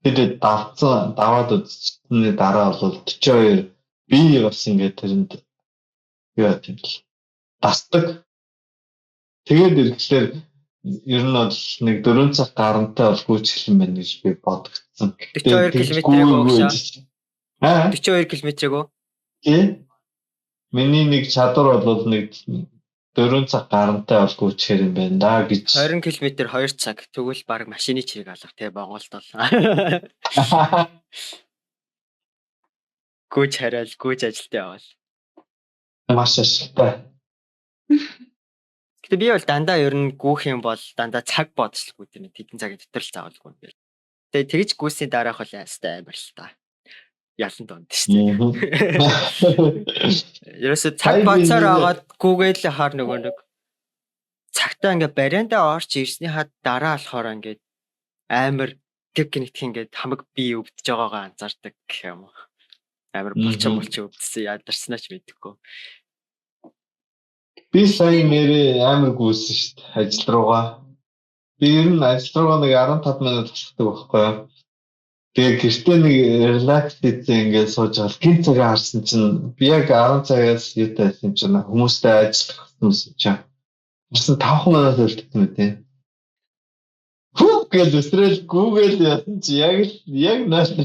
хэд даваад үзсний дараа бол 42 би бас ингээд тэрэнд яа тийм л дасдаг. Тэгээд ирэхлээр ер нь бол нэг 4 цаг гарантай бол гүйчих юм байна гэж би бодогдсон. 42 км-ийг өгсөн. 42 км-ийг үү? Тий. Миний нэг чадвар бол нэг 4 цаг гарантай бол гүйчихэр юм байна да гэж. 20 км 2 цаг тэгвэл баг машины чирэг алах те Монголд бол. Гүйж хараал гүйж ажилтаа явал. Маш ашигтай. Гэтэ би бол дандаа ер нь гүүх юм бол дандаа цаг бодсолгүй тийм тэдэн цагийн дотор л заавалгүй юм байна. Тэгээ тэгж гүйсний дараах бол яастай амар л та. Ялан донд шүү дээ. Ерөөсө цаг боцоор агаад гүүгээл хаар нөгөө нэг цагтаа ингээ бариандаа орж ирснийхаа дараа болохоор ингээ амар техник ингээд хамаг бие өвдөж байгаагаа анзаардаг гэх юм уу. Амар булчин өвдсөн ядарснаач мэдэхгүй. Би сая нэрээ амар гүйсэн шүү дээ ажил руугаа. Би ер нь ажил руугаа нэг 15 минут болчихдог байхгүй юу. Тэгээ гэртээ нэг релакс хийсэн ингээд сууж байгаа. Гин цагаа харсан чинь би яг 10 цагаас юутай байсан чинь хүмүүстэй ажиллах хүмүүс чинь. Бас 5 минут үлдсэн мэт тийм. Хүү гэж өсрөл Google яасан чи яг нааштай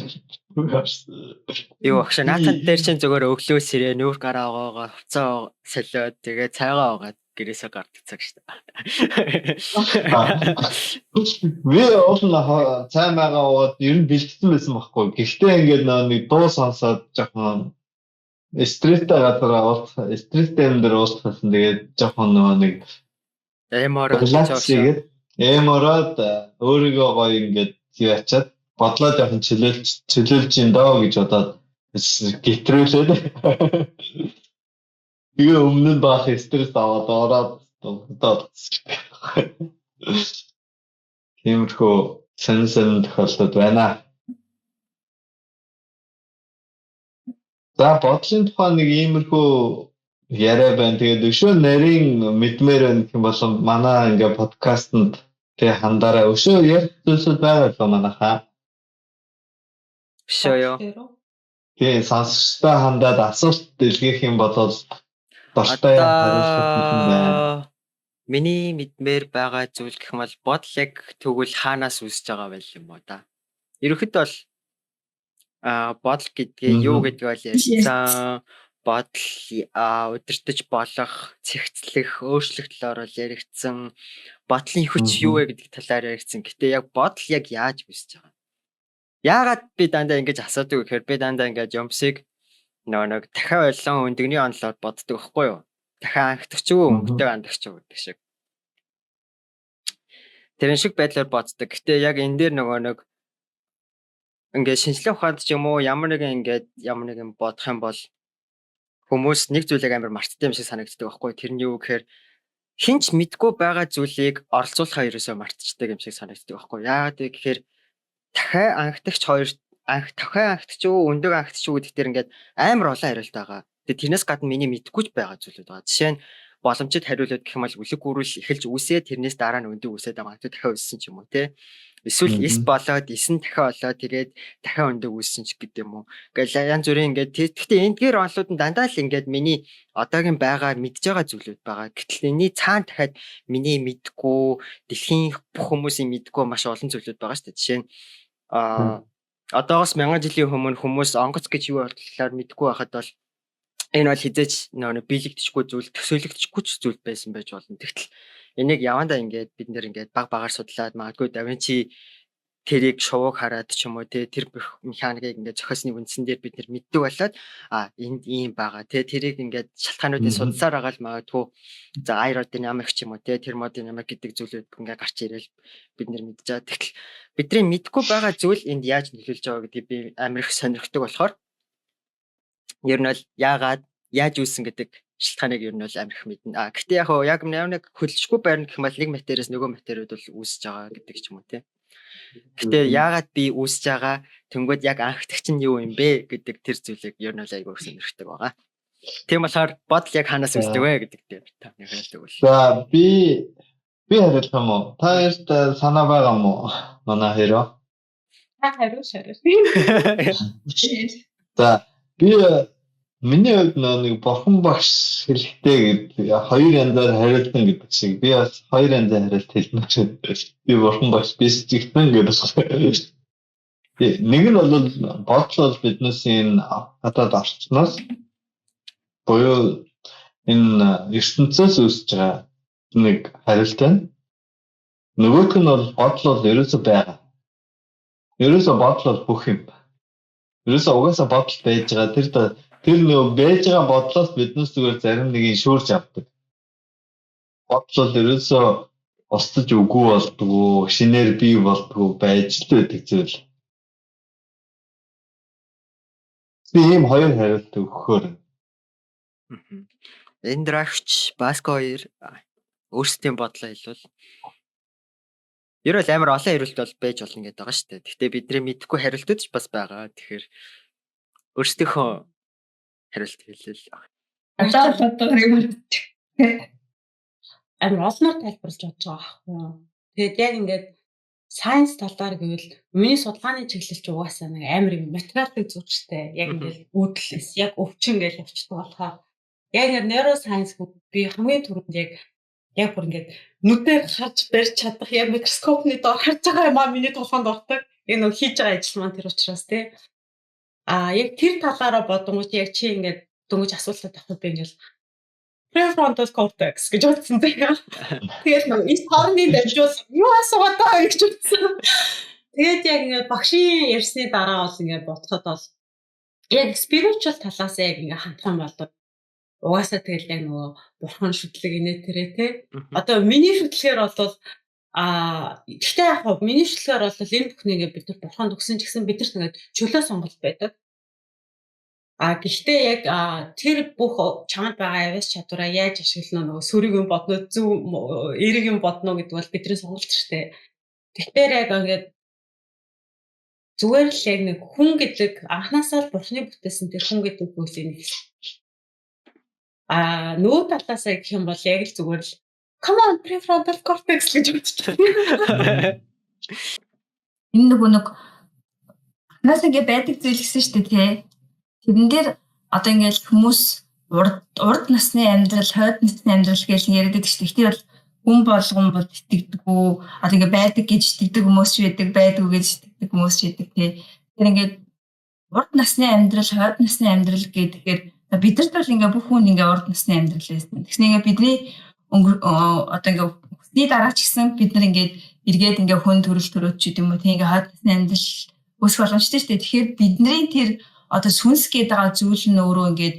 гарсан. Юу агш наатан дээр чинь зөвөр өглөө сэрээ нүүр гараагаа хувцаа солиод тэгээ цайгаа угаад гэрээсээ гардаг цаг шүү дээ. Би уулна цай магаа уугаад ер нь бэлдсэн байсан байхгүй. Гэхдээ ингээд нэг дуу сонсоод жоохон стресстэй газар стресстэй юм дээр уулзсан. Тэгээд жоохон нэг эмороод өөрийгөө гоё ингээд яачаад бодлоо жоохон чөлөөлж ин доо гэж бодоод гэтрүүлээд тэгээ өмнө нь баах стресс аваад ороод тиймэрхүү сонсон тохиолдод байна. За бодлын тухай нэг иймэрхүү яриа байна. Тэгээд өшөө нарийн мэдмээр байна гэх юм бол манай ингээ подкастэнд тэг хандаараа өшөө яг зүйлсүүд байгаа л манайхаа. Өшөө ёо. Тэгээ сонсогчтой хандаад асуулт дэлгэх юм бол дортой хариулт байна. Миний мэдмээр байгаа зүйл гэх юм бол бодол яг тэгвэл хаанаас үүсэж байгаа байл юм уу да. Ерөнхийдөө бол бодол гэдгийг юу гэдэг бол ярьсан бодол удирдах болох цэгцлэх өөрчлөх талаар бол яригдсан бодлын хүч юу вэ гэдэг талаар яригдсан. Гэтэ яг бодол яг яаж үүсэж байгаа. Яагаад би дандаа ингэж асуудаг гэхээр би дандаа ингэж юмсыг нэг дахиад ойлон өндөгний онолоор боддог байхгүй юу? Дахиад ангидагч юу өнгөтэй ангидагч юу гэдэг шиг. Тэрэн шиг байдлаар боддог. Гэтэ яг энэ дээр нөгөө нэг ингээд шинжлэх ухаанд ч юм уу ямар нэгэн бодох юм бол хүмүүс нэг зүйлийг амар мартдаг юм шиг санагддаг байхгүй. Тэр нь юу гэхээр хинч мэдгүй байгаа зүйлийг оролцуулахаа ерөөсөө мартчихдаг юм шиг санагддаг байхгүй. Яагаад гэхээр дахиад ангидагч юу өндөг ангидагч юу гэдэг дээр ингээд амар олон хариулт байгаа. Тэгээ тэрнээс гадна миний мэдгүйж байгаа зүйлүүд байгаа. Жишээ нь боломжит хариулт гэх юм бол үлэг гүрүүл эхэлж үсээ тэрнээс дараа нь өндөг үсээд байгаа. Дахиад өссөн ч юм уу те. Эсвэл эс болоод эс нь дахиад олоод тэгээд дахиад өндөг үссэн ч гэдэг юм уу. Ингээл янз бүрийн ингээд гэхдээ эндгээр онлууд нь дандаа л ингээд миний одоогийн байгаар мэдж байгаа зүйлүүд байгаа. Гэтэл энэний цаана дахиад миний мэдгүй дэлхийн бүх хүмүүсийн мэдгүй маш олон зүйлүүд байгаа шүү дээ. Жишээ нь одоогоос 1000 жилийн өмнө хүмүүс онгоц гэж юу болохоор мэдгүй байхад бол энэ бол хизээч нөө биелэгдэхгүй зүйл, төсөөлөгдөхгүй зүйл байсан байж болно. Тэгтэл энийг явандаа ингээд бид нэр ингээд багаар судлаад магадгүй Да Винчи тэрийг шувууг хараад ч юм уу тэр механикийг ингээд зохиосны үндсэн дээр бид нэр мэддэг болоод энд ийм байгаа. Тэрийг ингээд шалтгаануудыг судалсаар байгаа л магадгүй за аэродинамик ч юм уу термодинамик гэдэг зүйлүүд ингээд гарч ирээл бид нэр мэдж байгаа. Тэгтэл бидний мэдгүй байгаа зүйл энд яаж нөлөөлж байгаа гэдгийг би амар их сонирхдаг болохоор ер нь бол яаж үүссэн гэдэг шалтгааныг ер нь бол амар их мэднэ. Гэхдээ яг нэг хөдөлшгүй байрна гэх юм бол нэг материалаас нөгөө материалууд бол үүсэж байгаа гэдэг ч юм уу те. Гэхдээ яагаад би үүсэж байгаа тэнгууд яг анхдагч нь юу юм бэ гэдэг тэр зүйлийг ер нь бол айгүй сонирхдаг байгаа. Тийм болохоор бодол яг хаанаас үүсдэг вэ гэдэг дээр та хариулдаг бол. За би хариулах юм уу? Та ярьд санаа байгаа юм уу? Манай хэрэг. Та хариулж. За би миний хувьд нэг бурхан багш хэлэхтэй гэдэг хоёр янзаар хариулсан гэдэг шиг би бас хоёр янзаар хариулт хэлнэ. Би бурхан багш биш гэсэн гэдэг. Нэг нь бол бодол бол биднээс энэ хатад орчноос буюу энэ ертөнцөөс үүсэж байгаа нэг хариулт байна. Нөгөөх нь бол бодол бол ерөөсөө байгаа. Ерөөсөө бодол бол бүх юм. Ерөөсөө угаасаа бодол байж байгаа. Тэр нөө байж байгаа бодлоос биднээс зүгээр зарим нэг нь шүүрж авдаг. бодлол ерөөсөө устж үгүй болдгоо, шинээр бий болдгоо байж л байдаг зүйл. Би ийм хоёр хариулт өгөхөөр Энэ драгч Баско 2 өөрсдийн бодлоо хэлвэл ерөөл амар олон хариулт бол байж болно гэдэг байгаа шүү дээ. Гэхдээ бидний мэдэхгүй хариултууд ч бас байгаа. Тэгэхээр өөрсдийнхөө хариулт хэлэл. Амар олноор тайлбарлаж бодож байгаа байхгүй юу. Тэгээд яг ингээд сайенс талаар гэвэл миний судалгааны чиглэл ч угаасаа нэг амар юм математик зүгчтэй. Яг ингээд үүдэлс яг өвчин гэж явчихдаг болохоор яг ингээд нейросайенс би хамгийн түрүүнд яг бүр ингээд нүдээр харж барьж чадах яг микроскопны доор харж байгаа юм аа миний толгойд ордог. Энэ нөх хийж байгаа ажил маань тэр учраас тий. Яг тэр талаараа бодонгууд яг чи ингээд дөнгөж асуултад авах би ингээд prefrontal cortex гэж утсан тийм. Тэгээд нөгөө эс хоорны дамжуулсан юу асуугаад байгаа гэж утсан. Тэгээд яг ингээд багшийн ярьсны дараа бол ингээд бодоход бол яг spiritual талаас яг ингээд хандхан болдог. Угаасаа тэгэл яг нөгөө бурхан шүтлэг инээтерээ тий. Одоо миний шүтлэгээр бол гэхдээ яг миний шүтлэгээр бол энэ бүхнийг ингээд бид нар бурхан өгсөн ч гэсэн бидэрт ингээд чөлөө сонголт байдаг. Гэхдээ яг тэр бүх чамд байгаа авиас чадвараа яаж ашиглах нөгөө сөрөг юм бодно зөв эерэг юм бодно гэдэг бол бидний сонголт шүү дээ. Тэгэхээр яг ингээд зүгээр л яг нэг хүн гэдэг анханасаа л бурхны бүтээсэн тэр хүн гэдэг зүйлийг нэг нөгөө талаасаа гэх юм бол яг л зүгээр л come on prefrontal cortex гэж бодчих. Энэ нэг нас ингэ байдаг зүйл гэсэн шүү дээ тий. Тэрэн дээр одоо ингээл хүмүүс урд насны амьдрал, хойд насны амьдрал гэж яриад байдаг шүү дээ. Тэр бол хүн болгон бол итгэдэггүй. Одоо ингээ байдаг гэж итгэдэг хүмүүс ч байдаг, байдгүй гэж итгэдэг хүмүүс ч байдаг тий. Тэр ингээд урд насны амьдрал, хойд насны амьдрал гэхээр бидэрт бол ингээ бүх хүн ингээ урд насны амьдрал байсан. Тэгснэ ингээ бидний одоо ингээ өсний дараа ч гэсэн бид нар ингээд эргээд ингээ хүн төрөлт ч гэдэг юм уу тий ингээ хойд насны амьдрал өсөх боломжтой шүү дээ. Тэгэхээр бидний тэр одоо сүнс гэдэг байгаа зүйл нь өөрөө ингээд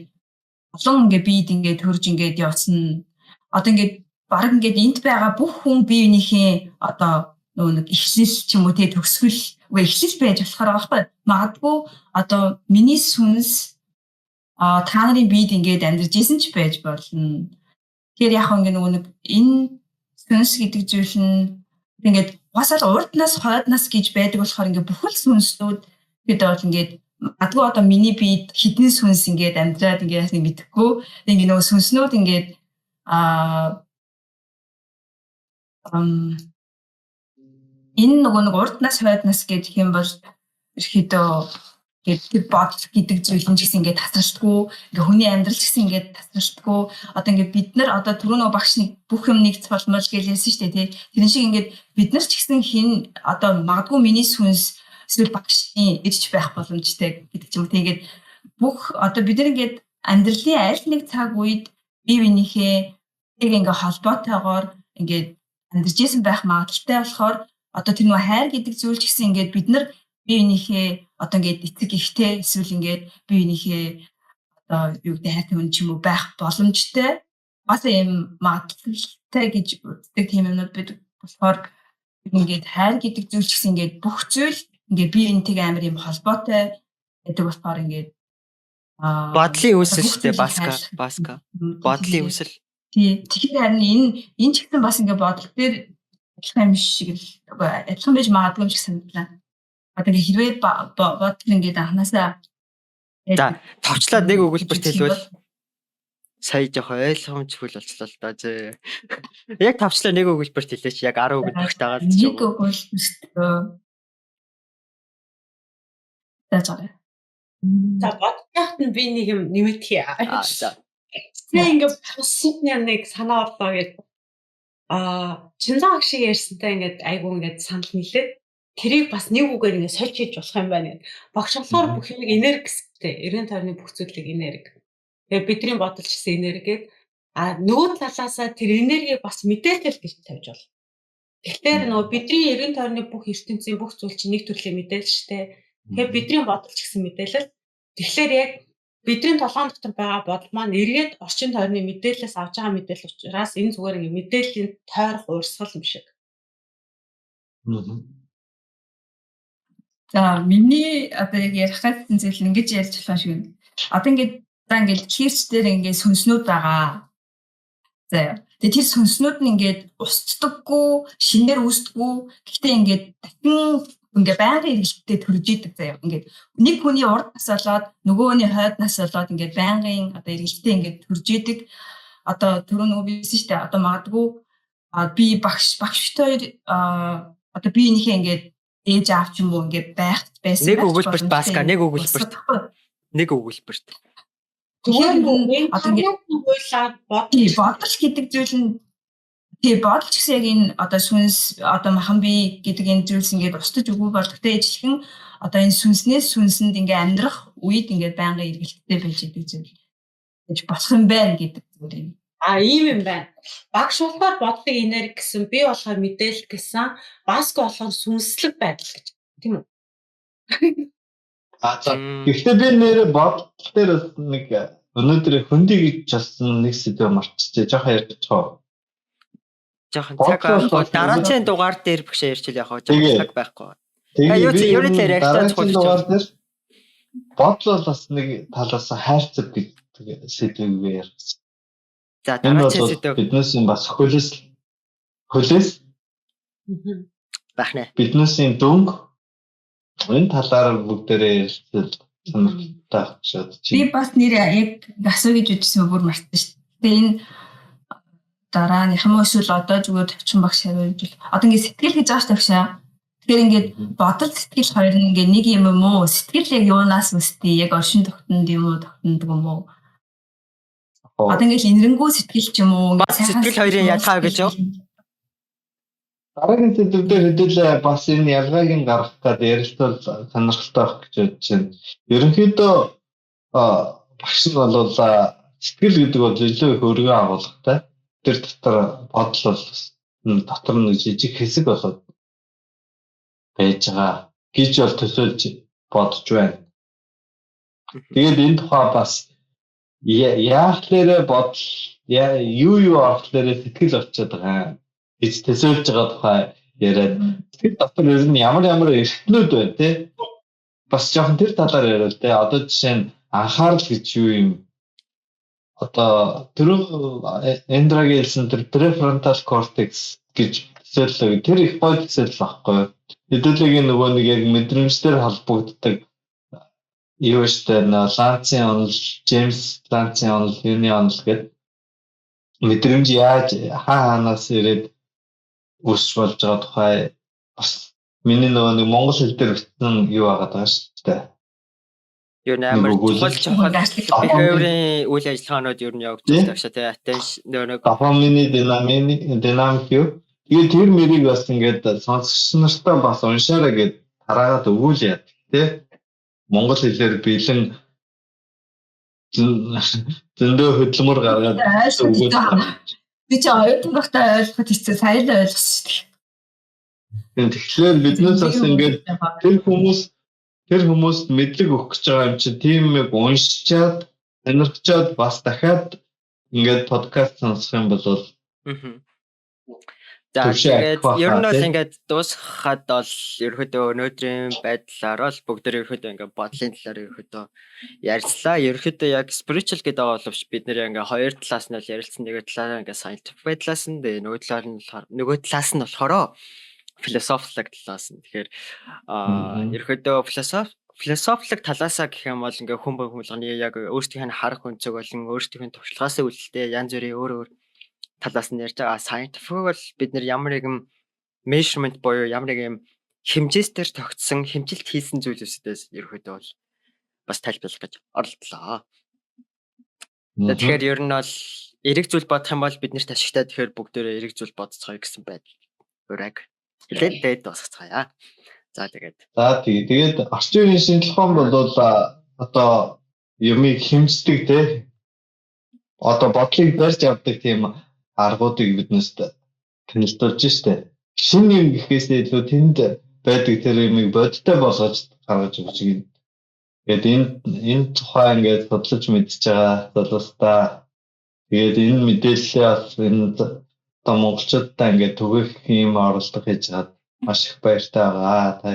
олон ингээ биед ингээ төрж ингээ явсан. Одоо ингээ баг ингээ энд байгаа бүх хүн биенийхээ одоо нэг ихлэл ч юм уу тий төгсгөл ихлэл байж болохоор байгаа байхгүй. Магадгүй одоо миний сүнс та нарын биед ингээд амьдарч исэн ч байж болно. Тэгэхээр яг ингээ нэг энэ сүнс гэдэг зүйл нь ингээд угаасаа урд нас хойд нас гэж байдаг болохоор ингээ бүхэл сүнснүүд гэдэг бол ингээд адгүй одоо миний биед хідэн сүнс ингээд амьдраад ингээд мэдэхгүй ингээ нөгөө сүнснүүд ингээд энэ нөгөө нэг урд нас хойд нас гэдэг юм бол ерөөхдөө гэдэг бодол гэдэг зүйл нь ч гэсэн ингээд тасралтгүй ингээ хүний амьдрал ч гэсэн ингээд тасралтгүй одоо ингээд бид нар одоо түрүү нөгөө багш нэг бүх юм нэгц болмол гэж ярьсан шүү дээ тий. Тэрэн шиг ингээд бид нар ч гэсэн хин одоо магадгүй миний сүнс эсвэл багшийн эдж байх боломжтой гэдэг ч юм уу. Тэгээд бүх одоо бид нар ингээд амьдралын аль нэг цаг үед бие биенийхээ яг ингээ холбоотойгоор ингээд амьдарч исэн байх магадaltaй болохоор одоо тэр нөгөө хайр гэдэг зүйл ч гэсэн ингээд бид нар бие биенийхээ одоо ингээд эцэг ихтэй эсвэл ингээд бие биенийхээ одоо юу гэдэг хайртай хүн ч юм уу байх боломжтой. Бас ийм магадaltaй гэж үздэг тийм юмнууд байдаг болохоор ингээд хайр гэдэг зүйл ч гэсэн ингээд бүх зүйл ингээ би энтэйг амар юм холбоотой гэдэг болохоор ингээд бодлын үүсэл шүү дээ баска бодлын үүсэл тий тэгэхээр харин энэ ч гэсэн бас ингээ бодол дээр адилхан юм шиг л адилхан байж магадгүй юм шиг санагдлаа. Одоо ингээ хэрвээ бодол ингээ анханасаа тавчлаад нэг өгүүлбэрт хэлвэл сая жоох ойлгомжгүй болчихлоо л да зэ. Яг тавчлаа нэг өгүүлбэрт хэлээч яг 10 үг багтаагаад ч нэг өгүүлбэрт таажаа. За бодоход нь би нэг юм нэмэгдэхий. Тэгээ ингээд бусдны нэг санаа орлоо гэдэг. Чинзаа агшиг ярьсантай ингээд айгуу ингээд санал нийлээд тэрийг бас нэг үгээр ингээд сольж хийж болох юм байна гэдэг. Багш болохоор бүх юм энерги гэстэй. Эргэн тойрны бүх зүйлийг энерги. Тэгээ бидний бодол ч гэсэн энергигээд нөгөө талаасаа тэр энергийг бас мэдээлэл гэж тавьж бол. Тэгэхээр нөгөө бидний эргэн тойрны бүх ертөнцийн бүх зүйл чинь нэг төрлийн мэдээлэл шүү дээ. Тэгэхээр бидний бодол ч гэсэн мэдээлэл. Тэгэхээр яг бидний толгойн дотор байгаа бодол маань эргээд орчин тойрны мэдээлэлээс авч байгаа мэдээлэл учраас энэ зүгээр ингээ мэдээллийн тойрох урсгал юм шиг. За миний одоо яг ярих гэсэн зүйл ингэж ярьж болох шиг байна. Одоо ингээд хирч дээр ингээд сүнснүүд байгаа. За тэгээ тэр сүнснүүд нь ингээд устдаггүй, шинээр үүсдэггүй. Гэхдээ ингээд дахин ингээд байнгын эргэлттэй төрж идэг заяа. Ингээд нэг хүний урд нас болоод нөгөөний хойд нас болоод ингээд байнгын одоо эргэлттэй ингээд төрж идэг. Одоо түрүү нөгөө бичсэн шүү дээ. Одоо магадгүй би багш хоёр одоо биенийхээ ингээд ээж аав ч юм уу ингээд байсан. Нэг өгүүлбэрт Баска, нэг өгүүлбэрт. Тэгэхээр одоо ингээд хуйлаад бодол гэдэг зүйл нь бодол ч гэсэн яг энэ одоо сүнс одоо махан бие гэдэг энэ зүйлс ингээд устж өгөө болгохтой ижилхэн одоо энэ сүнснээс сүнсэнд ингээд амьдрах үед ингээд байнгын эргэлттэй байж идэг зүйл гэж болох юм байна гэдэг зүйл юм. Ийм юм байна. Багш болохоор бодлыг энерги гэсэн, би болохоор мэдээлэл гэсэн, Баско болохоор сүнслэг байдал гэж. Тийм үү? Гэхдээ би нэр бодол дээр нэг өнөөдөр хөндөй гэж болсон нэг сэдв марччихээ. Жохоо ярьчихоо. Жохон цаг авахгүй дараагийн дугаар дээр багш ярьчихл яах вэ? Жохон цаг байхгүй. Юу ч ер нь л яриагтаа цохолж. Бодол бас нэг талаас хайрцаг гэдэг сэдвийг ярьсан. За дараагийн сэдв биднээс бас хөлөөс бахнаа. Биднээс дөнгө энэ талаар бүгдээрээ ярилцсан сонирхолтой шууд. Би бас нэр яг асуу гэж үзсэн бүр мартсан шүү дээ. Тэгээ энэ дарааных юм уу эсвэл одоо зүгээр төвчин багш хариулж бол одоо ингээд сэтгэл гэж байгаа шүү дээ. Тэгэхээр ингээд бодол сэтгэл хоёр нь ингээд нэг юм уу? Сэтгэл яг юунаас үстэй? Яг оршин тогтнонд юм уу? Тогтнодог юм уу? Одоо ингээд инэрэнгүү сэтгэл ч юм уу? Сэтгэл хоёрын ялгаа гэж юу? Дараагийн сэдвээр хэдүүлээ бас энэ ялгааг нь гаргах гэдэг ярилцвал сонирхолтой байх гэж бодож байна. Ерөнхийдөө багш нь бол сэтгэл гэдэг бол илүү их өргөн агуулгатай. Тэр дотор бодол бол дотор нэг жижиг хэсэг болоод байж байгаа гэж бол төсөөлж бодож байна. Тэгээд энэ тухай бас яах лээрэ бодол юу авахлаарэ сэтгэл очиод байгаа гэж төсөөлж байгаа тухай яриад сэтгэл дотор ер нь ямар эрхтнүүд байна те бас жоохон тэр талаар яриад те одоо жишээ нь анхаарал гэж юу юм одоо тэр эндрагийн хэлсэн тэр prefrontal cortex гэж төсөөлөв тэр их гоё төсөөлөл байхгүй хэдүүлээгийн нөгөө нэг яг мэдрэмжээр холбогддог юу штэ Ланцын онол Джеймс Ланцын онол юуны онол гэдэг мэдрэмж яаж хаанаас ирээд үсч болж байгаа тухай бас миний нөгөө нэг монгол хэл дээр бичсэн юу байгаа шүү дээ. Юу нээр чухал behavior-ийн үйл ажиллагаанууд ер нь явагдаж байгаа тий. Attention нөгөө дофамины динамик юу. Тэгээд тэр мэрийг бас ингээд сонсогч нартай бас уншаарай гэд тараагаад өгүүл яа тий. Монгол хэлээр бэлэн зөндөө хөдөлмөр гаргаад өгүүл. Би ч оюутан багтаа ойлгоход хэцүү сайн л ойлгосон шүү дээ. Тэгэхээр биднээс бас ингээд тэр хүмүүст мэдлэг өгөх гэж байгаа юм чинь тийм нэг уншичаад сонирхчаад бас дахиад ингээд подкаст сонсох юм бол за тэгээд ер нь бол ингээд дуусгахад бол ерөөдөө өнөөдрийн байдлаар бол бүгд ерөөдөө ингээд бодлын талаар ерөөдөө ярьцлаа. Ерөөдөө яг spiritual гэдэг боловч бид нэр ингээд хоёр талаас нь ярилцсан. Нэг талаараа ингээд scientific байдлаас нь нөгөө талаас нь болохоор philosophical талаас нь. Тэгэхээр ерөөдөө philosophical талаасаа гэх юм бол ингээд хүн болгоны яг өөрсдийнх нь харах өнцөг болон өөрсдийнх нь туршлагаас үүдэлтэй янз бүрийн өөр талаас нь ярьж байгаа. Scientific бол бид нэр ямар нэгэн measurement буюу ямар нэгэн хэмжээстээр тогтсон хэмжилт хийсэн зүйлүүдээс ерөөдөө бол бас тайлбарлах гэж оролдлоо. Тэгэхээр ер нь бол эрэг зүйл бодох юм бол бид нарт ашигтай. Тэгэхээр бүгдээрээ эрэг зүйл бодцгоё гэсэн байдал. Ураг хэлээд дуусгацгаая. За тэгээд орчин үеийн шинжилгээ бол одоо юмыг хэмждэг те одоо бодлыг барьж авдаг тийм аргуудыг биднээс танилцуулж штэ. Шинэ юм гэхээс илүү тэнд байдаг тэр юмыг бодтой болгож гаргаж өгч Тэгээд энэ тухай ингээд бодлож мэдж байгаа залуустаа тэгээд энэ мэдээллээ бас энэ одоо монголчуудаа ингээд түгээх юм оролдого хийж хаад маш их баяртай байгаа. Та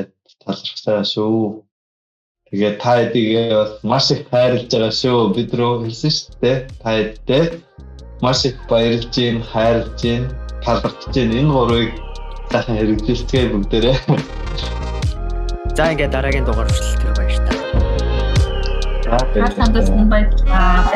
талархсаа шүү. Тэгээд та хэдийгээ бас маш их хайрлаж байгаа шүү. Бид рүү хэлсэн шүү дээ. Та хэдтэй маш их баярлж гин, хайрлж гин, талархж гин. Энэ гурвыг дахин хэрэгжүүлцгээе бүгдээрээ. За ингээд дараагийн дугаар хүртэл тэр баяртай. За баярлалаа. Хамтдаа баярлалаа.